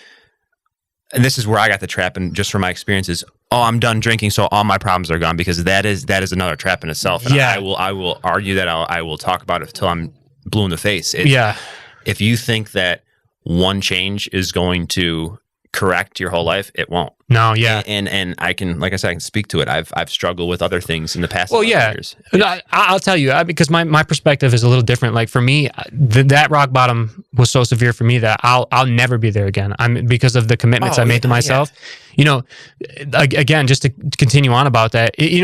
Speaker 1: and this is where I got the trap, and just from my experiences, oh, I'm done drinking, so all my problems are gone, because that is another trap in itself. And I will argue that. I will talk about it until I'm blue in the face. If you think that one change is going to correct your whole life, it won't.
Speaker 2: No,
Speaker 1: and I can, like I said, I can speak to it. I've struggled with other things in the past.
Speaker 2: Well,
Speaker 1: years.
Speaker 2: I'll tell you, because my perspective is a little different. Like, for me, that rock bottom was so severe for me that I'll never be there again. Because of the commitments I made to myself. You know, again, just to continue on about that. You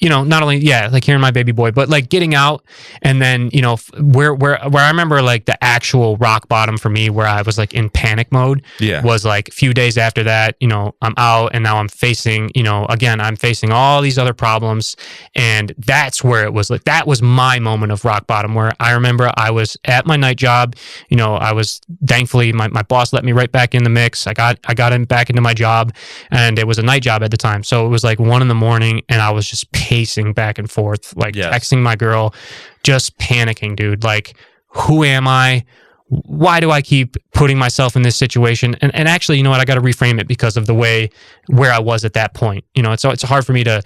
Speaker 2: know, not only, like hearing my baby boy, but like getting out, and then, you know, where I remember like the actual rock bottom for me, where I was like in panic mode, was like a few days after that. You know, I'm out, and now I'm facing, you know, again, I'm facing all these other problems, and that's where it was like, that was my moment of rock bottom, where I remember I was at my night job. You know, I was, thankfully, my boss let me right back in the mix. I got him back into my job, and it was a night job at the time, so it was like 1 a.m, and I was just pacing back and forth, like texting my girl, just panicking, dude. Like, who am I? Why do I keep putting myself in this situation? And actually, you know what? I got to reframe it because of the way where I was at that point. You know, it's hard for me to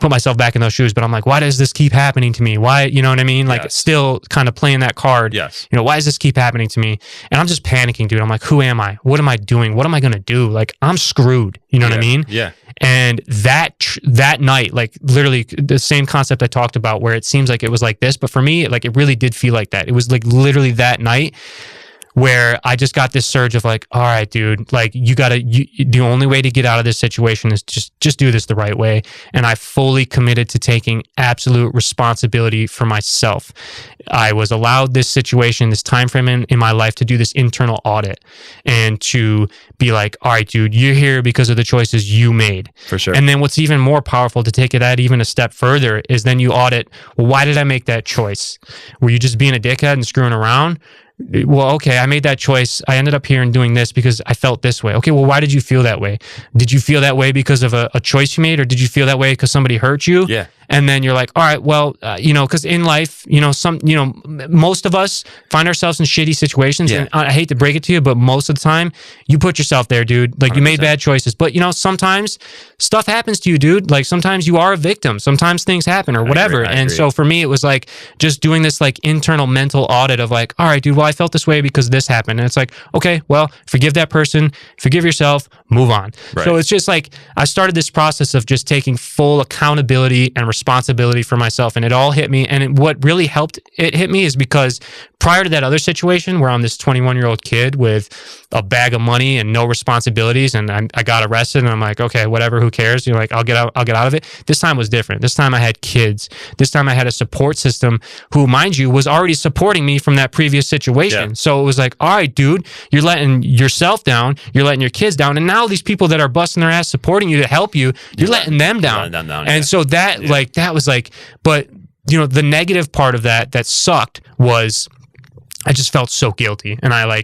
Speaker 2: put myself back in those shoes, but I'm like, why does this keep happening to me? Why, you know what I mean? Like, still kind of playing that card.
Speaker 1: Yes.
Speaker 2: You know, why does this keep happening to me? And I'm just panicking, dude. I'm like, who am I? What am I doing? What am I going to do? Like, I'm screwed. You know what I mean?
Speaker 1: Yeah.
Speaker 2: And that night, like literally the same concept I talked about, where it seems like it was like this, but for me, like, it really did feel like that. It was like literally that night where I just got this surge of like, all right, dude, like, the only way to get out of this situation is just do this the right way. And I fully committed to taking absolute responsibility for myself. I was allowed this situation, this time frame in my life, to do this internal audit and to be like, all right, dude, you're here because of the choices you made.
Speaker 1: For sure.
Speaker 2: And then what's even more powerful, to take that even a step further, is then you audit, well, why did I make that choice? Were you just being a dickhead and screwing around? Well, okay, I made that choice. I ended up here and doing this because I felt this way. Okay, well, why did you feel that way? Did you feel that way because of a choice you made, or did you feel that way because somebody hurt you?
Speaker 1: Yeah.
Speaker 2: And then you're like, all right, well, you know, because in life, you know, most of us find ourselves in shitty situations.
Speaker 1: Yeah.
Speaker 2: And I hate to break it to you, but most of the time, you put yourself there, dude. Like, 100%. You made bad choices. But, you know, sometimes stuff happens to you, dude. Like, sometimes you are a victim. Sometimes things happen or whatever. I agree. So for me, it was like just doing this like internal mental audit of like, all right, dude, well, I felt this way because this happened. And it's like, okay, well, forgive that person, forgive yourself, move on. Right. So it's just like, I started this process of just taking full accountability and responsibility for myself, and it all hit me. And what really helped it hit me is because prior to that other situation where I'm this 21-year-old kid with a bag of money and no responsibilities, and I got arrested, and I'm like, okay, whatever, who cares? You know, like, I'll get out of it. This time was different. This time I had kids. This time I had a support system who, mind you, was already supporting me from that previous situation. Yeah. So it was like, all right, dude, you're letting yourself down, you're letting your kids down, and now these people that are busting their ass supporting you to help you, you're letting them down. And so that, like, that was like, but, you know, the negative part of that sucked was I just felt so guilty, and I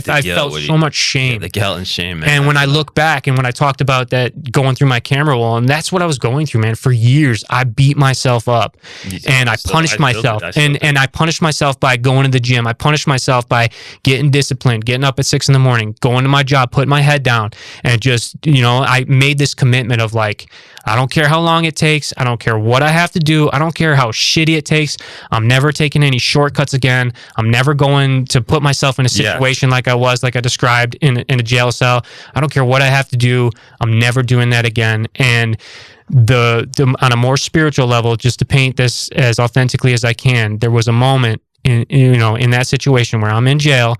Speaker 2: felt so much shame.
Speaker 1: Yeah, the guilt and shame, man.
Speaker 2: And when I look back, and when I talked about that going through my camera roll, and that's what I was going through, man. For years, I beat myself up, and I punished myself, and I punished myself by going to the gym. I punished myself by getting disciplined, getting up at 6 a.m, going to my job, putting my head down, and just, you know, I made this commitment of like, I don't care how long it takes. I don't care what I have to do. I don't care how shitty it takes. I'm never taking any shortcuts again. I'm never going to put myself in a situation like I described in a jail cell. I don't care what I have to do. I'm never doing that again. And the on a more spiritual level, just to paint this as authentically as I can, there was a moment in that situation where I'm in jail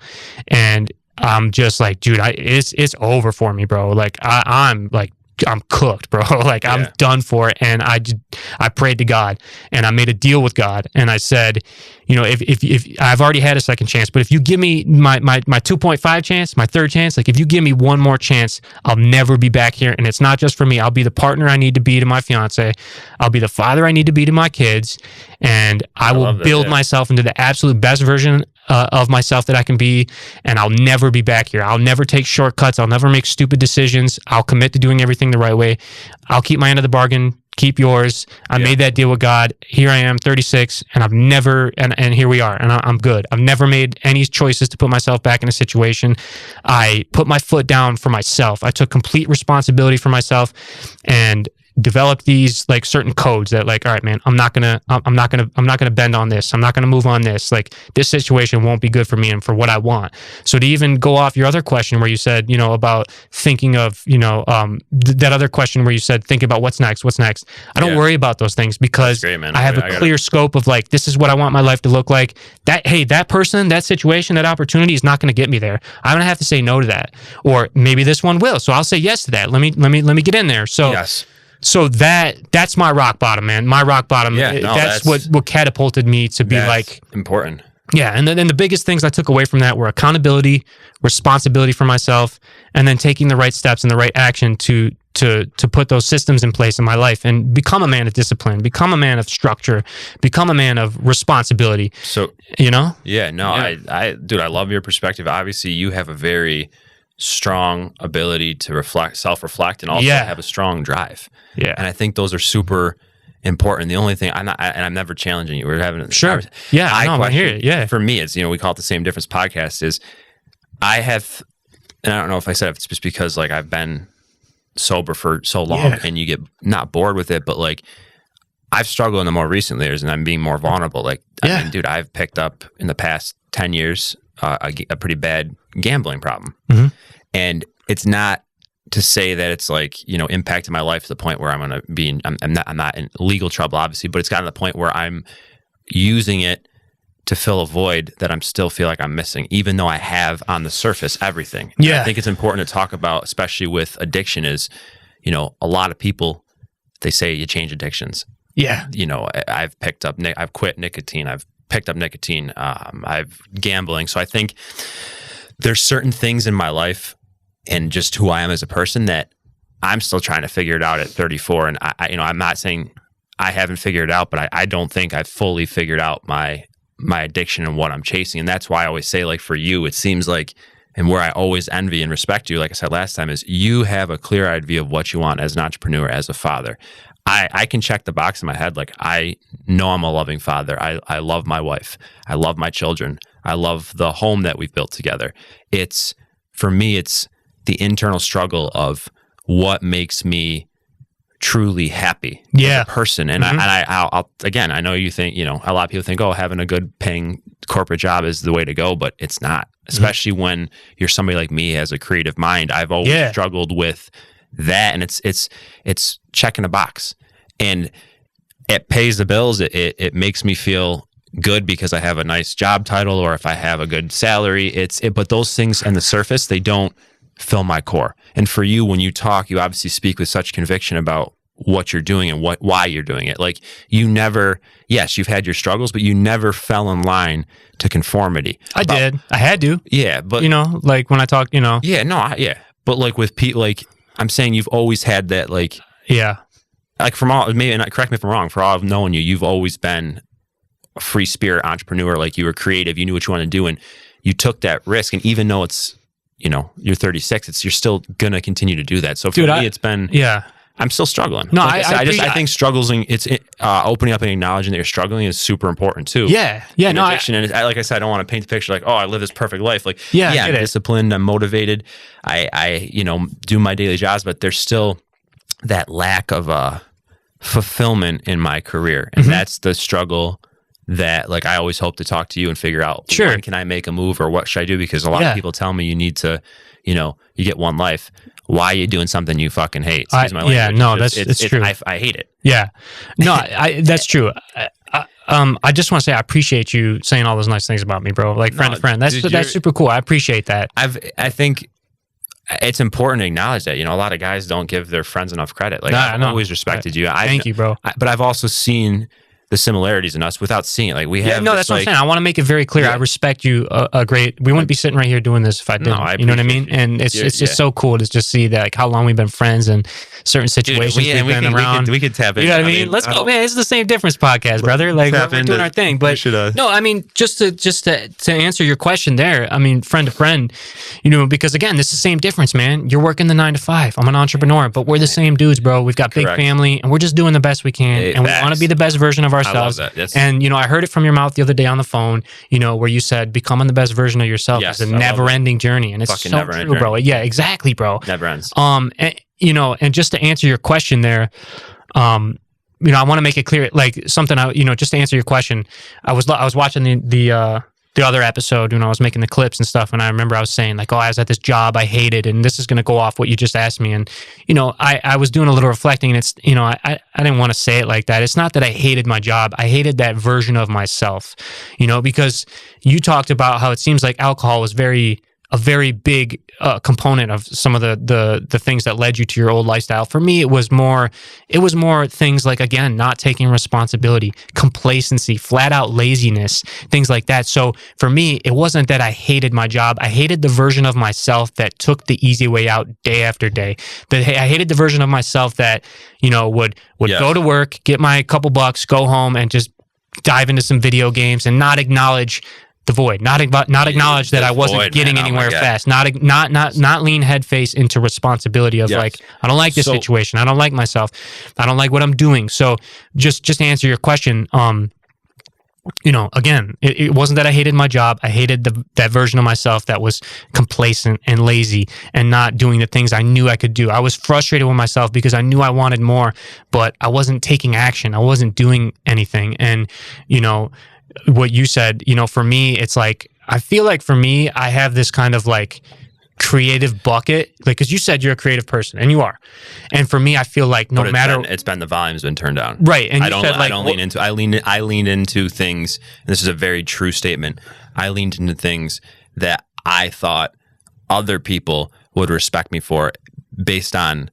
Speaker 2: and I'm just like, dude, it's over for me, bro. Like I'm cooked, bro. Like I'm done for it. And I prayed to God and I made a deal with God. And I said, if I've already had a second chance, but if you give me my 2.5 chance, my third chance, like if you give me one more chance, I'll never be back here. And it's not just for me. I'll be the partner I need to be to my fiance. I'll be the father I need to be to my kids. And I will build myself into the absolute best version of myself that I can be, and I'll never be back here. I'll never take shortcuts. I'll never make stupid decisions. I'll commit to doing everything the right way. I'll keep my end of the bargain, keep yours. I made that deal with God. Here I am, 36, and I've never, and here we are, and I'm good. I've never made any choices to put myself back in a situation. I put my foot down for myself. I took complete responsibility for myself and develop these like certain codes that like, all right, man, I'm not gonna bend on this. I'm not gonna move on this. Like this situation won't be good for me and for what I want. So to even go off your other question where you said, about thinking of, that other question where you said, think about what's next. I don't worry about those things because
Speaker 1: great, man.
Speaker 2: I have a clear scope of like, this is what I want my life to look like. That person, that situation, that opportunity is not going to get me there. I'm going to have to say no to that. Or maybe this one will. So I'll say yes to that. Let me get in there. So
Speaker 1: yes.
Speaker 2: So that's my rock bottom, man. My rock bottom. That's what catapulted me to be like
Speaker 1: important.
Speaker 2: Yeah, and then the biggest things I took away from that were accountability, responsibility for myself, and then taking the right steps and the right action to put those systems in place in my life and become a man of discipline, become a man of structure, become a man of responsibility.
Speaker 1: So I love your perspective. Obviously, you have a very strong ability to self-reflect, and also have a strong drive.
Speaker 2: Yeah.
Speaker 1: And I think those are super important. The only thing I'm never challenging you. We're having
Speaker 2: sure. Yeah, I hear it. Yeah.
Speaker 1: For me, it's we call it the Same Difference podcast. Is I have, and I don't know if I said it's just because like I've been sober for so long, and you get not bored with it, but like I've struggled in the more recent years, and I'm being more vulnerable. Like, I mean, dude, I've picked up in the past 10 years a pretty bad gambling problem.
Speaker 2: Mm-hmm.
Speaker 1: And it's not to say that it's like, impacted my life to the point where I'm going to be I'm not in legal trouble, obviously, but it's gotten to the point where I'm using it to fill a void that I'm still feel like I'm missing, even though I have on the surface everything.
Speaker 2: Yeah.
Speaker 1: And I think it's important to talk about, especially with addiction, is, a lot of people, they say you change addictions.
Speaker 2: Yeah.
Speaker 1: I've quit nicotine. I've picked up nicotine. I've gambling. So I think there's certain things in my life and just who I am as a person that I'm still trying to figure it out at 34. And I'm not saying I haven't figured it out, but I don't think I've fully figured out my addiction and what I'm chasing. And that's why I always say, like, for you, it seems like, and where I always envy and respect you, like I said last time, is you have a clear-eyed view of what you want as an entrepreneur, as a father. I can check the box in my head. Like, I know I'm a loving father. I love my wife. I love my children. I love the home that we've built together. For me, it's the internal struggle of what makes me truly happy as a person. And I'll again, I know you think, a lot of people think, having a good paying corporate job is the way to go, but it's not, especially when you're somebody like me, has a creative mind. I've always struggled with that. And it's checking a box, and it pays the bills. It makes me feel good because I have a nice job title, or if I have a good salary, but those things on the surface, they don't fill my core. And for you, when you talk, you obviously speak with such conviction about what you're doing and why you're doing it. Like, you never, yes, you've had your struggles, but you never fell in line to conformity.
Speaker 2: I did. I had to.
Speaker 1: Yeah, but
Speaker 2: like when I talk,
Speaker 1: Yeah, no, but like with people, like I'm saying, you've always had that, like, like from all, maybe, and correct me if I'm wrong, for all I've known you, you've always been a free spirit entrepreneur. Like, you were creative, you knew what you wanted to do, and you took that risk. And even though it's, you're 36, you're still going to continue to do that. So for me, it's been, I'm still struggling.
Speaker 2: No,
Speaker 1: like I think struggling, opening up and acknowledging that you're struggling is super important too.
Speaker 2: Yeah.
Speaker 1: Addiction. And like I said, I don't want to paint the picture like, I live this perfect life. Like, I'm disciplined, I'm motivated. I do my daily jobs, but there's still that lack of fulfillment in my career. And that's the struggle that like I always hope to talk to you and figure out when can I make a move or what should I do? Because a lot of people tell me you need to, you get one life. Why are you doing something you fucking hate? Excuse my language.
Speaker 2: Yeah, no, it's true.
Speaker 1: I hate it.
Speaker 2: Yeah. No, that's true. I just want to say I appreciate you saying all those nice things about me, bro. Like friend to friend. That's super cool. I appreciate that.
Speaker 1: I think it's important to acknowledge that. A lot of guys don't give their friends enough credit. Like I've always respected you.
Speaker 2: Thank you, bro.
Speaker 1: But I've also seen the similarities in us without seeing it. Like we have.
Speaker 2: No, that's what I'm saying. I want to make it very clear. I respect you a great. We wouldn't be sitting right here doing this if I didn't. You know what I mean? And it's just so cool to just see that like how long we've been friends and certain situations we've been around.
Speaker 1: We could tap in.
Speaker 2: You know what I mean? Let's go, man. It's the Same Difference podcast, brother. Like we're doing our thing. But no, I mean just to answer your question there. I mean friend to friend, because again, it's the same difference, man. You're working the 9 to 5. I'm an entrepreneur, but we're the same dudes, bro. We've got big family, and we're just doing the best we can, and we want to be the best version of ourselves.
Speaker 1: I love that.
Speaker 2: And, I heard it from your mouth the other day on the phone, where you said becoming the best version of yourself is a never-ending journey. And it's fucking so true, bro. Yeah, exactly, bro.
Speaker 1: Never ends.
Speaker 2: And just to answer your question there, I want to make it clear, like something, just to answer your question, I was watching the other episode when I was making the clips and stuff, and I remember I was saying like, I was at this job I hated, and this is going to go off what you just asked me, and I was doing a little reflecting, and it's I didn't want to say it like that. It's not that I hated my job. I hated that version of myself, because you talked about how it seems like alcohol was a very big component of some of the things that led you to your old lifestyle. For me, it was more things like, again, not taking responsibility, complacency, flat out laziness, things like that. So for me, it wasn't that I hated my job. I hated the version of myself that took the easy way out day after day. I hated the version of myself that, would go to work, get my couple bucks, go home and just dive into some video games and not acknowledge the void, not acknowledge that I wasn't getting anywhere fast, not lean head face into responsibility of like, I don't like this situation, I don't like myself, I don't like what I'm doing. So just to answer your question, again, it wasn't that I hated my job. I hated that version of myself that was complacent and lazy and not doing the things I knew I could do. I was frustrated with myself because I knew I wanted more, but I wasn't taking action. I wasn't doing anything. And, what you said, for me, it's like, I feel like for me, I have this kind of like creative bucket, like, because you said you're a creative person, and you are. And for me, I feel like
Speaker 1: it's been the volume's been turned down.
Speaker 2: Right. And
Speaker 1: I leaned into things, and this is a very true statement. I leaned into things that I thought other people would respect me for based on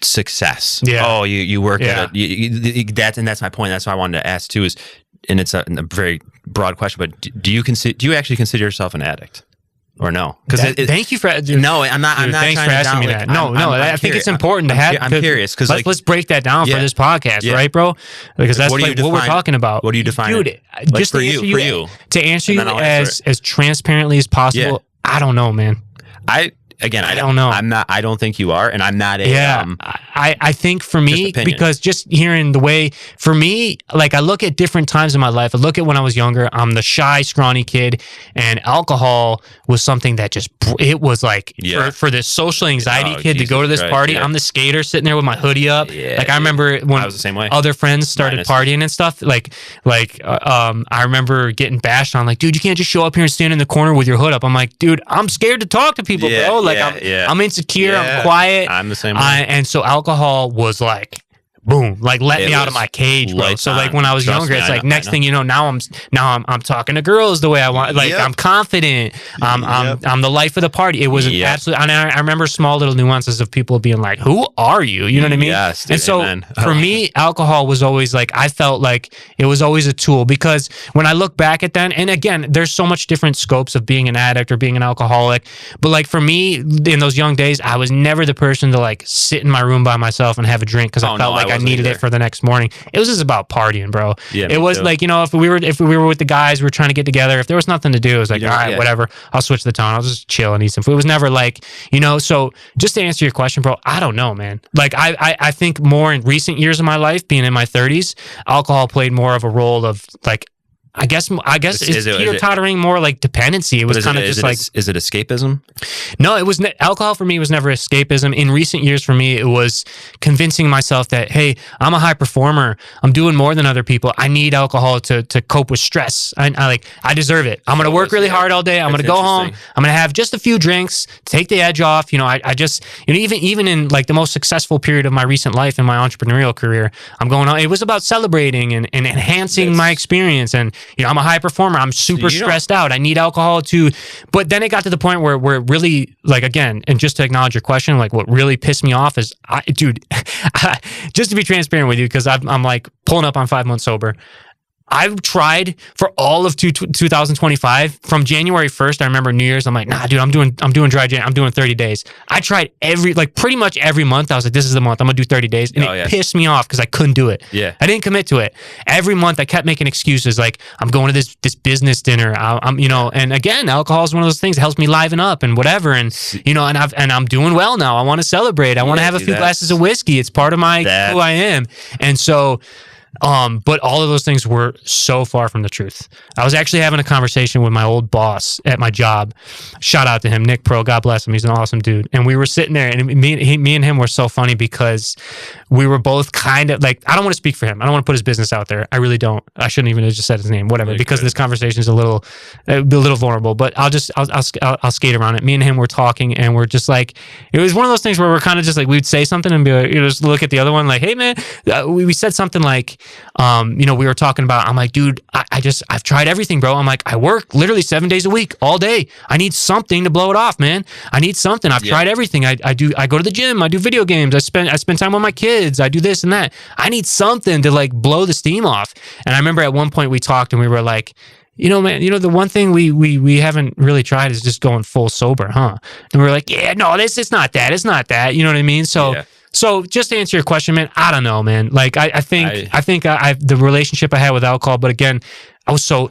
Speaker 1: success. Yeah. Oh, you work at it. That's my point. That's why I wanted to ask too, and it's a very broad question, but do you actually consider yourself an addict or no?
Speaker 2: Because thank you for
Speaker 1: no, I'm not.
Speaker 2: Thanks for asking me that. I think it's important to have.
Speaker 1: I'm curious because
Speaker 2: let's break that down for this podcast, right, bro? Because that's what we're talking about.
Speaker 1: What do you define,
Speaker 2: dude? Just for you, to answer you as transparently as possible. I don't know, man.
Speaker 1: I don't know. I don't think you are, and I'm not a.
Speaker 2: I think for me, because just hearing the way, for me, like I look at different times in my life. I look at when I was younger. I'm the shy, scrawny kid, and alcohol was something that it was like for this social anxiety kid to go to this party. I'm the skater sitting there with my hoodie up. Like I remember when I was the same way. Other friends started partying and stuff. I remember getting bashed on, like, dude, you can't just show up here and stand in the corner with your hood up. I'm like, dude, I'm scared to talk to people, bro. Like I'm insecure. I'm quiet.
Speaker 1: I'm the same way.
Speaker 2: And so alcohol was like, boom, like let me out of my cage, bro. So like when I was younger, it's like next thing you know, now I'm talking to girls the way I want. Like I'm confident. I'm the life of the party. It was an absolute. And I remember small little nuances of people being like, "Who are you?" You know what I mean?
Speaker 1: Yes.
Speaker 2: And so for me, alcohol was always like, I felt like it was always a tool, because when I look back at that, and again, there's so much different scopes of being an addict or being an alcoholic. But like for me, in those young days, I was never the person to like sit in my room by myself and have a drink because I felt like I needed it for the next morning. It was just about partying, bro. Yeah, it was like, if we were with the guys, we were trying to get together. If there was nothing to do, it was like, all right, whatever. I'll switch the tone. I'll just chill and eat some food. It was never like, so just to answer your question, bro, I don't know, man. Like I think more in recent years of my life, being in my 30s, alcohol played more of a role of like I guess it's teeter-tottering more like dependency. It was kind of just like...
Speaker 1: Is it escapism?
Speaker 2: No, it was... Alcohol for me was never escapism. In recent years for me, it was convincing myself that, hey, I'm a high performer. I'm doing more than other people. I need alcohol to cope with stress. I deserve it. I'm going to work really hard all day. I'm going to go home. I'm going to have just a few drinks, take the edge off. I just... even in like the most successful period of my recent life in my entrepreneurial career, I'm going on... It was about celebrating and enhancing my experience. And I'm a high performer. I'm super stressed out. I need alcohol to, but then it got to the point where it really, like, again, and just to acknowledge your question, like what really pissed me off is, just to be transparent with you, because I'm like pulling up on 5 months sober. I've tried for all of 2025 from January 1st. I remember New Year's. I'm like, nah, dude, I'm doing dry Jan. I'm doing 30 days. I tried pretty much every month. I was like, this is the month I'm gonna do 30 days. And it pissed me off because I couldn't do it.
Speaker 1: Yeah.
Speaker 2: I didn't commit to it. Every month I kept making excuses like I'm going to this business dinner. And again, alcohol is one of those things that helps me liven up and whatever. And, and I'm doing well now. I want to celebrate. I want to have a few glasses of whiskey. It's part of who I am. And so, but all of those things were so far from the truth. I was actually having a conversation with my old boss at my job. Shout out to him, Nick Pro. God bless him. He's an awesome dude. And we were sitting there, and me and him were so funny because we were both kind of like, I don't want to speak for him. I don't want to put his business out there. I really don't. I shouldn't even have just said his name, whatever, because this conversation is a little vulnerable, but I'll skate around it. Me and him were talking, and we're just like, it was one of those things where we're kind of just like, we'd say something and be like, just look at the other one like, hey man, we said something like, we were talking about, I'm like, dude, I've tried everything, bro. I'm like, I work literally 7 days a week, all day. I need something to blow it off, man. I need something. I've tried everything. I go to the gym. I do video games. I spend time with my kids. I do this and that. I need something to like blow the steam off. And I remember at one point we talked and we were like, man, the one thing we haven't really tried is just going full sober, huh? And we were like, yeah, no, it's not that. It's not that. You know what I mean? So just to answer your question, man, I don't know, man. Like I think the relationship I had with alcohol, but again, I was so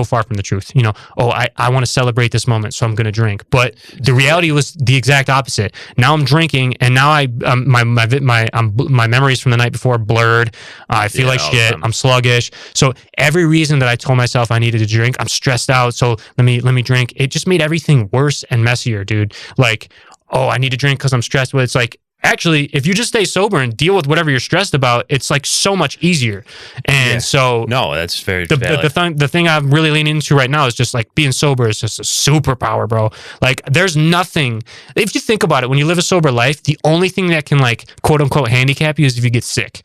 Speaker 2: far from the truth. I want to celebrate this moment, so I'm going to drink. But the reality was the exact opposite. Now I'm drinking, and now my memories from the night before are blurred. I feel like shit. I'm sluggish. So every reason that I told myself I needed to drink, I'm stressed out. So let me drink. It just made everything worse and messier, dude. Like, I need to drink because I'm stressed. But it's like, actually, if you just stay sober and deal with whatever you're stressed about, it's like so much easier. And so,
Speaker 1: no, that's very
Speaker 2: the thing I'm really leaning into right now is just like being sober is just a superpower, bro. Like, there's nothing. If you think about it, when you live a sober life, the only thing that can like quote unquote handicap you is if you get sick.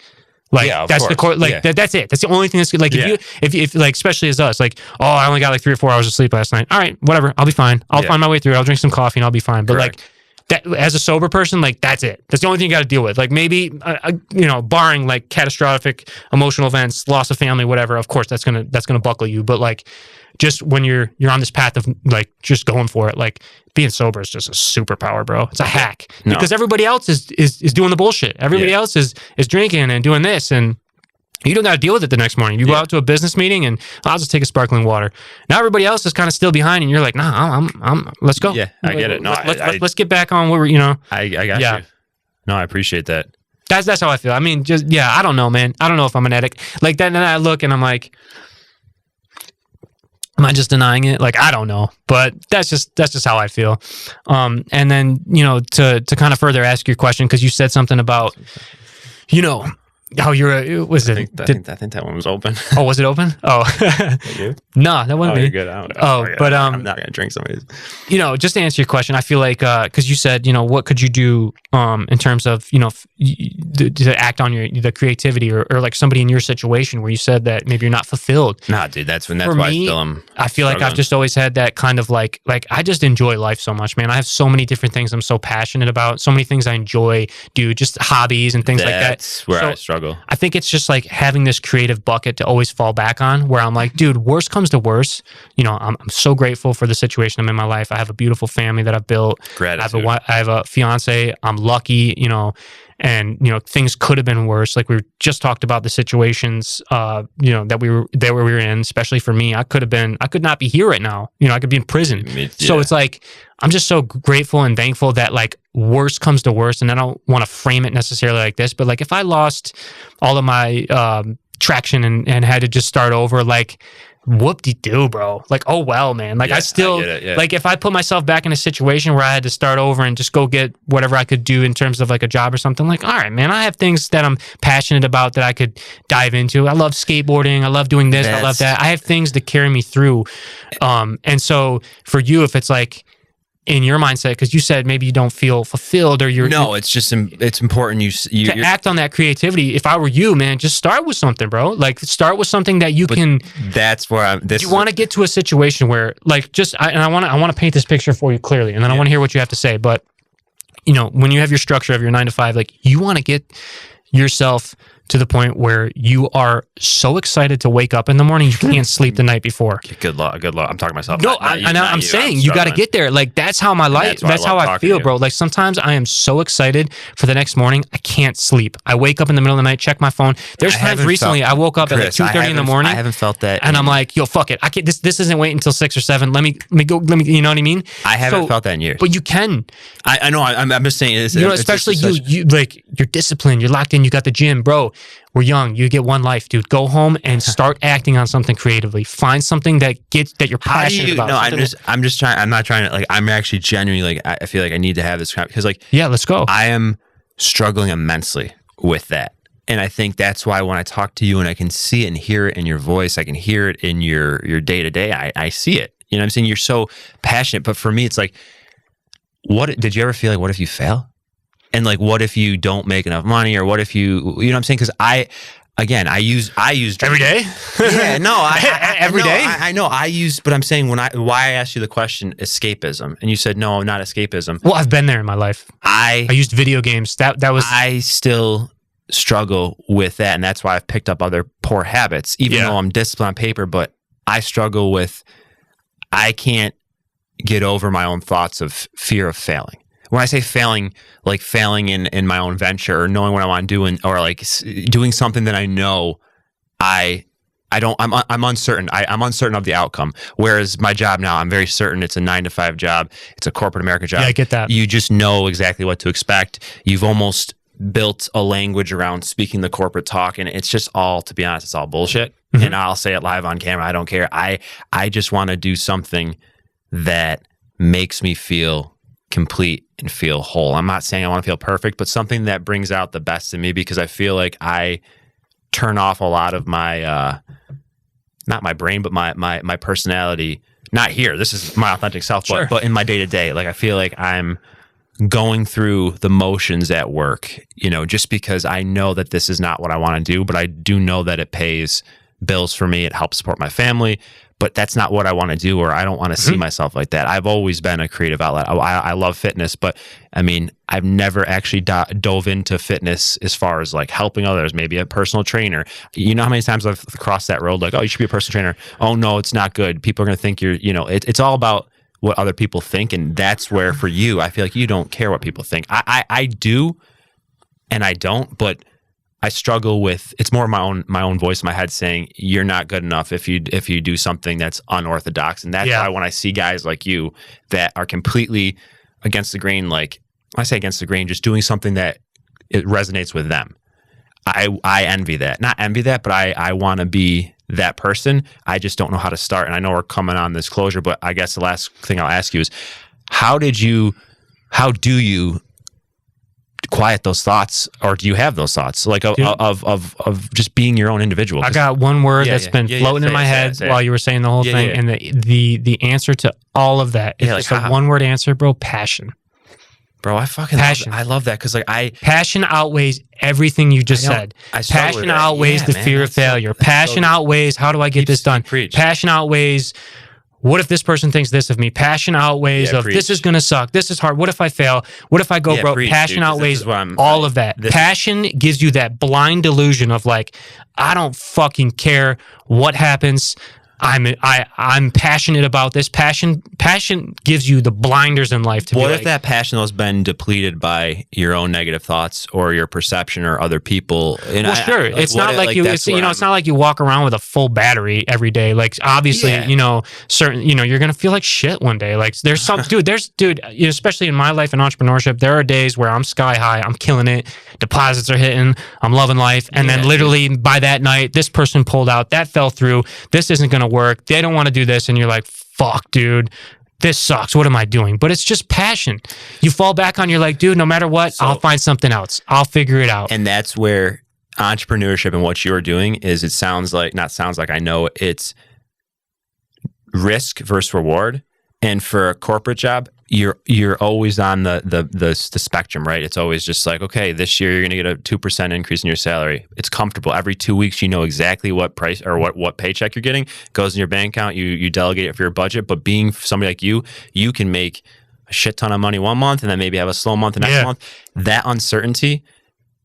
Speaker 2: Like that's course. The core. Like that's it. That's the only thing that's like if you like, especially as us, like, I only got like 3 or 4 hours of sleep last night. All right, whatever. I'll be fine. I'll find my way through. I'll drink some coffee and I'll be fine. But like. That, as a sober person, like, that's it. That's the only thing you got to deal with. Like, maybe, barring like catastrophic emotional events, loss of family, whatever. Of course, that's gonna buckle you. But like, just when you're on this path of like just going for it, like being sober is just a superpower, bro. It's a hack because everybody else is doing the bullshit. Everybody else is drinking and doing this, and you don't got to deal with it the next morning. You go out to a business meeting and I'll just take a sparkling water. Now everybody else is kind of still behind and you're like, nah, I'm let's go.
Speaker 1: Yeah, I get it. No,
Speaker 2: let's get back on what we're,
Speaker 1: I got you. No, I appreciate that.
Speaker 2: That's how I feel. I mean, I don't know, man. I don't know if I'm an addict. Like that, and then I look and I'm like, am I just denying it? Like, I don't know, but that's just how I feel. And then, to kind of further ask your question, because you said something about, how you're, was it?
Speaker 1: I think that one was open.
Speaker 2: Oh, was it open? Oh, no, that wasn't me.
Speaker 1: You're good. I don't know.
Speaker 2: But
Speaker 1: I'm not gonna drink somebody's.
Speaker 2: Just to answer your question, I feel like because you said, what could you do in terms of to act on the creativity or like somebody in your situation where you said that maybe you're not fulfilled.
Speaker 1: Nah, dude, that's why I feel I'm.
Speaker 2: I feel like I've just always had that kind of like I just enjoy life so much, man. I have so many different things I'm so passionate about, so many things I enjoy, just hobbies and things like that.
Speaker 1: That's where I struggle.
Speaker 2: I think it's just like having this creative bucket to always fall back on where I'm like, dude, worst comes to worst. I'm so grateful for the situation I'm in my life. I have a beautiful family that I've built.
Speaker 1: Gratitude.
Speaker 2: I have a fiance. I'm lucky, and things could have been worse. Like we just talked about the situations that we were in, especially for me. I could not be here right now. I could be in prison. So it's like I'm just so grateful and thankful that like worst comes to worst, and I don't want to frame it necessarily like this, but like if I lost all of my traction and had to just start over, like whoop-de-doo, bro. Like, oh, well, man. Like, I still, like, if I put myself back in a situation where I had to start over and just go get whatever I could do in terms of, like, a job or something, like, all right, man, I have things that I'm passionate about that I could dive into. I love skateboarding. I love doing this. I love that. I have things to carry me through. And so for you, if it's like, in your mindset, because you said maybe you don't feel fulfilled or
Speaker 1: it's just it's important you
Speaker 2: act on that creativity. If I were you, man, just start with something, bro. Like, start with something that you can.
Speaker 1: That's where
Speaker 2: you want to get to a situation where, like, I want to paint this picture for you clearly, and then I want to hear what you have to say. But when you have your structure of your 9 to 5, like, you want to get yourself to the point where you are so excited to wake up in the morning you can't sleep the night before.
Speaker 1: Good luck. I'm talking to myself.
Speaker 2: No, I'm saying you got to get there. Like, that's how my life. That's how I feel, bro. Like, sometimes I am so excited for the next morning I can't sleep. I wake up in the middle of the night, check my phone. There's times recently I woke up at like 2:30 in the morning.
Speaker 1: I haven't felt that,
Speaker 2: and I'm like, yo, fuck it. I can't. This isn't waiting until 6 or 7. Let me go. You know what I mean?
Speaker 1: I haven't felt that in years.
Speaker 2: But you can.
Speaker 1: I know. I'm just saying.
Speaker 2: Especially you like, you're disciplined. You're locked in. You got the gym, bro. We're young. You get one life, dude. Go home and start acting on something creatively. Find something that you're passionate about.
Speaker 1: No, I'm just trying. I'm not trying to, like, I'm actually genuinely, like, I feel like I need to have this because, like,
Speaker 2: yeah, let's go.
Speaker 1: I am struggling immensely with that. And I think that's why when I talk to you and I can see it and hear it in your voice, I can hear it in your day to day. I see it. You know what I'm saying? You're so passionate. But for me, it's like, what did you ever feel like, what if you fail? And, like, what if you don't make enough money, or what if you know what I'm saying? Because I use
Speaker 2: every day.
Speaker 1: Yeah, no,
Speaker 2: every day.
Speaker 1: I know I use, but I'm saying why I asked you the question, escapism, and you said no, not escapism.
Speaker 2: Well, I've been there in my life. I used video games. That was.
Speaker 1: I still struggle with that, and that's why I've picked up other poor habits, even though I'm disciplined on paper. But I struggle with. I can't get over my own thoughts of fear of failing. When I say failing, like failing in my own venture, or knowing what I want to do, or like doing something that I know I'm uncertain. I'm uncertain of the outcome. Whereas my job now, I'm very certain it's a 9 to 5 job. It's a corporate America job.
Speaker 2: Yeah, I get that.
Speaker 1: You just know exactly what to expect. You've almost built a language around speaking the corporate talk, and it's just all, to be honest, it's all bullshit. Mm-hmm. And I'll say it live on camera. I don't care. I just want to do something that makes me feel complete and feel whole. I'm not saying I want to feel perfect, but something that brings out the best in me, because I feel like I turn off a lot of my not my brain, but my personality. Not here. This is my authentic self, sure. but in my day to day, like, I feel like I'm going through the motions at work, just because I know that this is not what I want to do, but I do know that it pays bills for me. It helps support my family. But that's not what I want to do, or I don't want to see myself like that. I've always been a creative outlet. I love fitness, but I mean, I've never actually dove into fitness as far as, like, helping others, maybe a personal trainer. You know how many times I've crossed that road, like, oh, you should be a personal trainer. Oh, no, it's not good. People are going to think you're, it's all about what other people think. And that's where, for you, I feel like you don't care what people think. I do, and I don't, but I struggle with, it's more my own voice in my head saying you're not good enough if you do something that's unorthodox. And that's why when I see guys like you that are completely against the grain, like, when I say against the grain, just doing something that it resonates with them, I envy that. Not envy that, but I want to be that person. I just don't know how to start. And I know we're coming on this closure, but I guess the last thing I'll ask you is, how do you quiet those thoughts, or do you have those thoughts, like, of just being your own individual?
Speaker 2: I got one word that's been floating in my head while you were saying the whole thing, and the answer to all of that is just a one word answer, bro. Passion.
Speaker 1: Bro, I fucking passion. I love that, because, like,
Speaker 2: passion outweighs everything you just said. Passion outweighs the fear of failure. Passion outweighs, how do I get this done? Passion outweighs, what if this person thinks this of me? Passion outweighs this is going to suck. This is hard. What if I fail? What if I go broke? Passion outweighs all of that. Passion gives you that blind delusion of, like, I don't fucking care what happens. I'm passionate about this. Passion gives you the blinders in life.
Speaker 1: What if that passion has been depleted by your own negative thoughts or your perception or other people?
Speaker 2: Well, sure. It's not like it's not like you walk around with a full battery every day. Like, obviously, you're gonna feel like shit one day. Like, there's some especially in my life in entrepreneurship, there are days where I'm sky high, I'm killing it, deposits are hitting, I'm loving life, and then literally by that night, this person pulled out, that fell through, this isn't gonna to work. They don't want to do this. And you're like, fuck, dude. This sucks. What am I doing? But it's just passion. You fall back on, you're like, dude, no matter what, I'll find something else. I'll figure it out.
Speaker 1: And that's where entrepreneurship and what you're doing is, I know it's risk versus reward. And for a corporate job, you're always on the spectrum, right? It's always just like, okay, this year you're going to get a 2% increase in your salary. It's comfortable. Every 2 weeks, you know exactly what price or what paycheck you're getting. It goes in your bank account. You delegate it for your budget. But being somebody like you can make a shit ton of money one month and then maybe have a slow month the next month. That uncertainty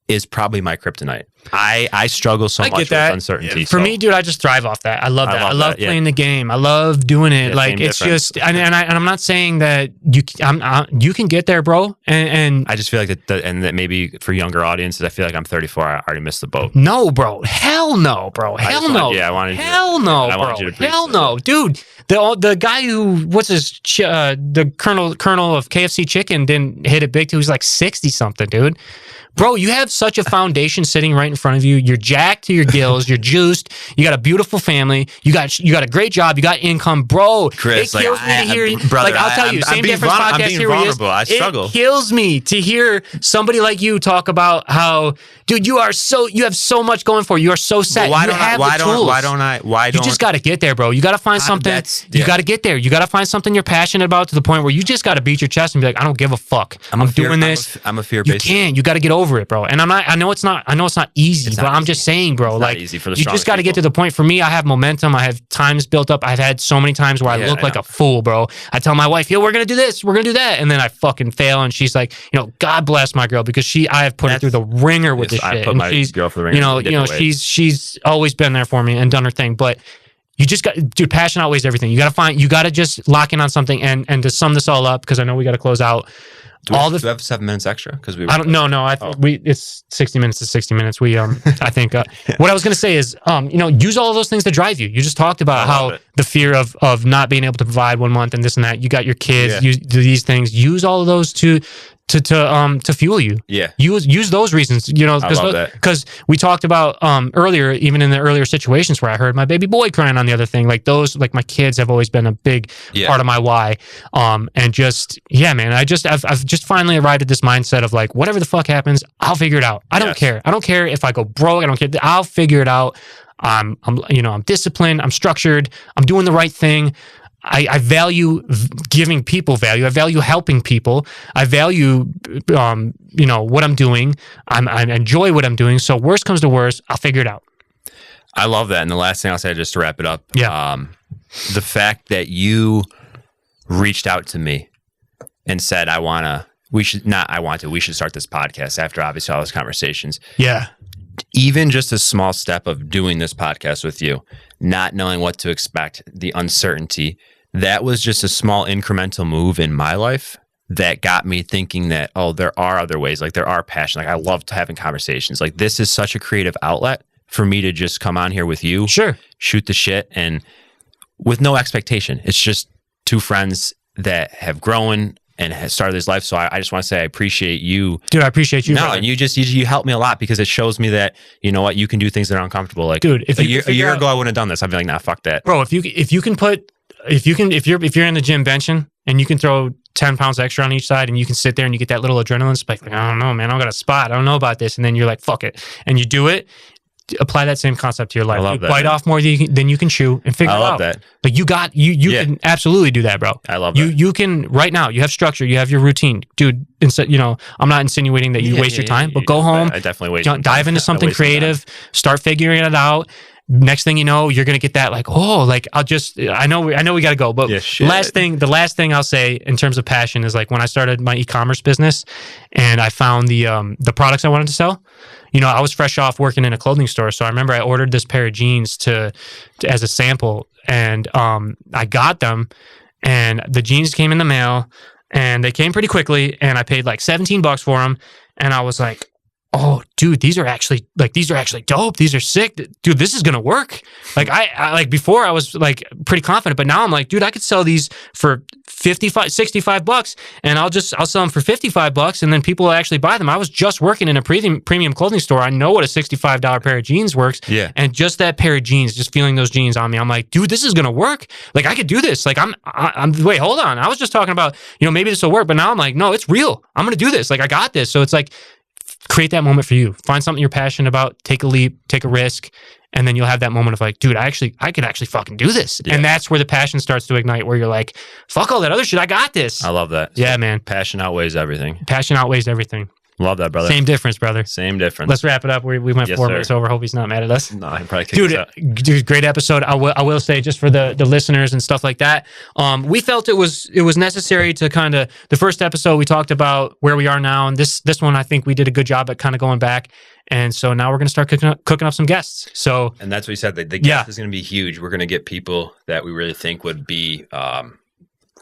Speaker 1: is probably my kryptonite. I struggle so much with uncertainty.
Speaker 2: For me, dude, I just thrive off that. I love that. I love playing the game. I love doing it. Like it's just, and I'm not saying that you can get there, bro. And
Speaker 1: I just feel like that maybe for younger audiences, I feel like I'm 34. I already missed the boat.
Speaker 2: No, bro. Hell no, bro. Hell no.
Speaker 1: I wanted.
Speaker 2: Hell no, bro. Hell no, dude. The guy who the colonel of KFC chicken didn't hit it big till he was like 60 something, dude. Bro, you have such a foundation sitting right in front of you. You're jacked to your gills. You're juiced. You got a beautiful family. You got a great job. You got income, bro.
Speaker 1: Chris,
Speaker 2: it kills me to hear.
Speaker 1: Brother,
Speaker 2: I'll tell you, same difference podcast.
Speaker 1: I'm being
Speaker 2: here
Speaker 1: vulnerable. I struggle.
Speaker 2: It kills me to hear somebody like you talk about how, dude, you have so much going for you. You are so set.
Speaker 1: Why
Speaker 2: don't
Speaker 1: don't
Speaker 2: you just got to get there, bro? You got to find something. You got to get there. You got to find something you're passionate about to the point where you just got to beat your chest and be like, I don't give a fuck. I'm doing this.
Speaker 1: I'm a fear-based.
Speaker 2: You can't. You got to get over it, bro. And I know it's not easy, but I'm just saying, bro, like
Speaker 1: easy for the
Speaker 2: you just got to get to the point. For me, I have momentum. I have times built up. I've had so many times where I look like a fool, bro. I tell my wife, yo, we're going to do this. We're going to do that. And then I fucking fail. And she's like, God bless my girl, because I have put her through the ringer with this shit.
Speaker 1: I put my girl through the ringer.
Speaker 2: She's always been there for me and done her thing. But you just got, dude, passion outweighs everything. You got to just lock in on something. And to sum this all up, because I know we got to close out.
Speaker 1: Do we have 7 minutes extra? Because
Speaker 2: I don't know. No, it's 60 minutes to 60 minutes. I think what I was going to say is, use all of those things to drive you. You just talked about how the fear of not being able to provide 1 month and this and that. You got your kids. You do these things. Use all of those to fuel you.
Speaker 1: Yeah.
Speaker 2: Use those reasons, because we talked about earlier, even in the earlier situations where I heard my baby boy crying on the other thing, like those, like my kids have always been a big part of my why. And just, man, I've just finally arrived at this mindset of like, whatever the fuck happens, I'll figure it out. I don't care. I don't care if I go broke. I don't care. I'll figure it out. I'm disciplined. I'm structured. I'm doing the right thing. I value giving people value. I value helping people. I value, what I'm doing. I enjoy what I'm doing. So worst comes to worst, I'll figure it out.
Speaker 1: I love that. And the last thing I'll say, just to wrap it up, the fact that you reached out to me and said, we should start this podcast after obviously all those conversations.
Speaker 2: Yeah.
Speaker 1: Even just a small step of doing this podcast with you, not knowing what to expect, the uncertainty, that was just a small incremental move in my life that got me thinking that, there are other ways. Like there are passion. Like I love having conversations. Like this is such a creative outlet for me to just come on here with you, shoot the shit, and with no expectation. It's just two friends that have grown and has started this life. So I just want to say I appreciate you.
Speaker 2: Dude, I appreciate you.
Speaker 1: No, and you help me a lot because it shows me that, you know what, you can do things that are uncomfortable. Like,
Speaker 2: dude, if
Speaker 1: a year ago I wouldn't have done this. I'd be like, nah, fuck that.
Speaker 2: Bro, if you're in the gym benching and you can throw 10 pounds extra on each side and you can sit there and you get that little adrenaline spike, like, I don't know, man, I don't got a spot. I don't know about this. And then you're like, fuck it. And you do it. Apply that same concept to your life.
Speaker 1: I love that,
Speaker 2: bite off more than you can chew and figure it out.
Speaker 1: I love that.
Speaker 2: Like you can absolutely do that, bro.
Speaker 1: I love that.
Speaker 2: You can right now. You have structure. You have your routine, dude. I'm not insinuating that you waste your time, but go home.
Speaker 1: I definitely waste.
Speaker 2: Dive into something creative. Start figuring it out. Next thing you know, you're gonna get that like, I know we gotta go. But the last thing I'll say in terms of passion is like when I started my e-commerce business and I found the products I wanted to sell. I was fresh off working in a clothing store, so I remember I ordered this pair of jeans as a sample, and I got them, and the jeans came in the mail, and they came pretty quickly, and I paid like $17 for them, and I was like, oh, dude, these are actually dope. These are sick. Dude, this is going to work. Like I like before I was like pretty confident, but now I'm like, dude, I could sell these for $65 and I'll sell them for $55 and then people will actually buy them. I was just working in a premium clothing store. I know what a $65 pair of jeans works.
Speaker 1: Yeah.
Speaker 2: And just that pair of jeans, just feeling those jeans on me, I'm like, dude, this is going to work. Like I could do this. Like I'm wait, hold on. I was just talking about, maybe this will work, but now I'm like, no, it's real. I'm going to do this. Like I got this. So it's like, create that moment for you. Find something you're passionate about, take a leap, take a risk, and then you'll have that moment of like, dude, I could actually fucking do this. Yeah. And that's where the passion starts to ignite, where you're like, fuck all that other shit, I got this.
Speaker 1: I love that.
Speaker 2: Yeah, man.
Speaker 1: Passion outweighs everything.
Speaker 2: Passion outweighs everything.
Speaker 1: Love that, brother.
Speaker 2: Same difference, brother.
Speaker 1: Same difference.
Speaker 2: Let's wrap it up. We went 4 minutes over. Hope he's not mad at us.
Speaker 1: No, he probably kicks us out.
Speaker 2: Dude, great episode. I will say, just for the listeners and stuff like that, we felt it was necessary to kind of, the first episode we talked about where we are now, and this one I think we did a good job at kind of going back. And so now we're going to start cooking up some guests. So,
Speaker 1: and that's what we said. The guest is going to be huge. We're going to get people that we really think would be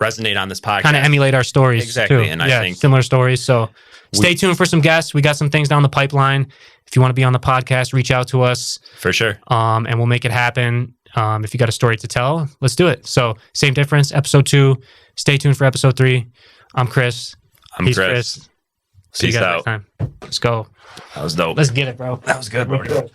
Speaker 1: resonate on this podcast.
Speaker 2: Kind of emulate our stories.
Speaker 1: Exactly.
Speaker 2: Too.
Speaker 1: And I think
Speaker 2: similar stories. So stay tuned for some guests. We got some things down the pipeline. If you want to be on the podcast, reach out to us.
Speaker 1: For sure.
Speaker 2: And we'll make it happen. If you got a story to tell, let's do it. So same difference, episode 2. Stay tuned for episode 3. I'm Chris.
Speaker 1: He's Chris.
Speaker 2: See you guys next time. Let's go.
Speaker 1: That was dope.
Speaker 2: Let's get it, bro.
Speaker 1: That was good, bro.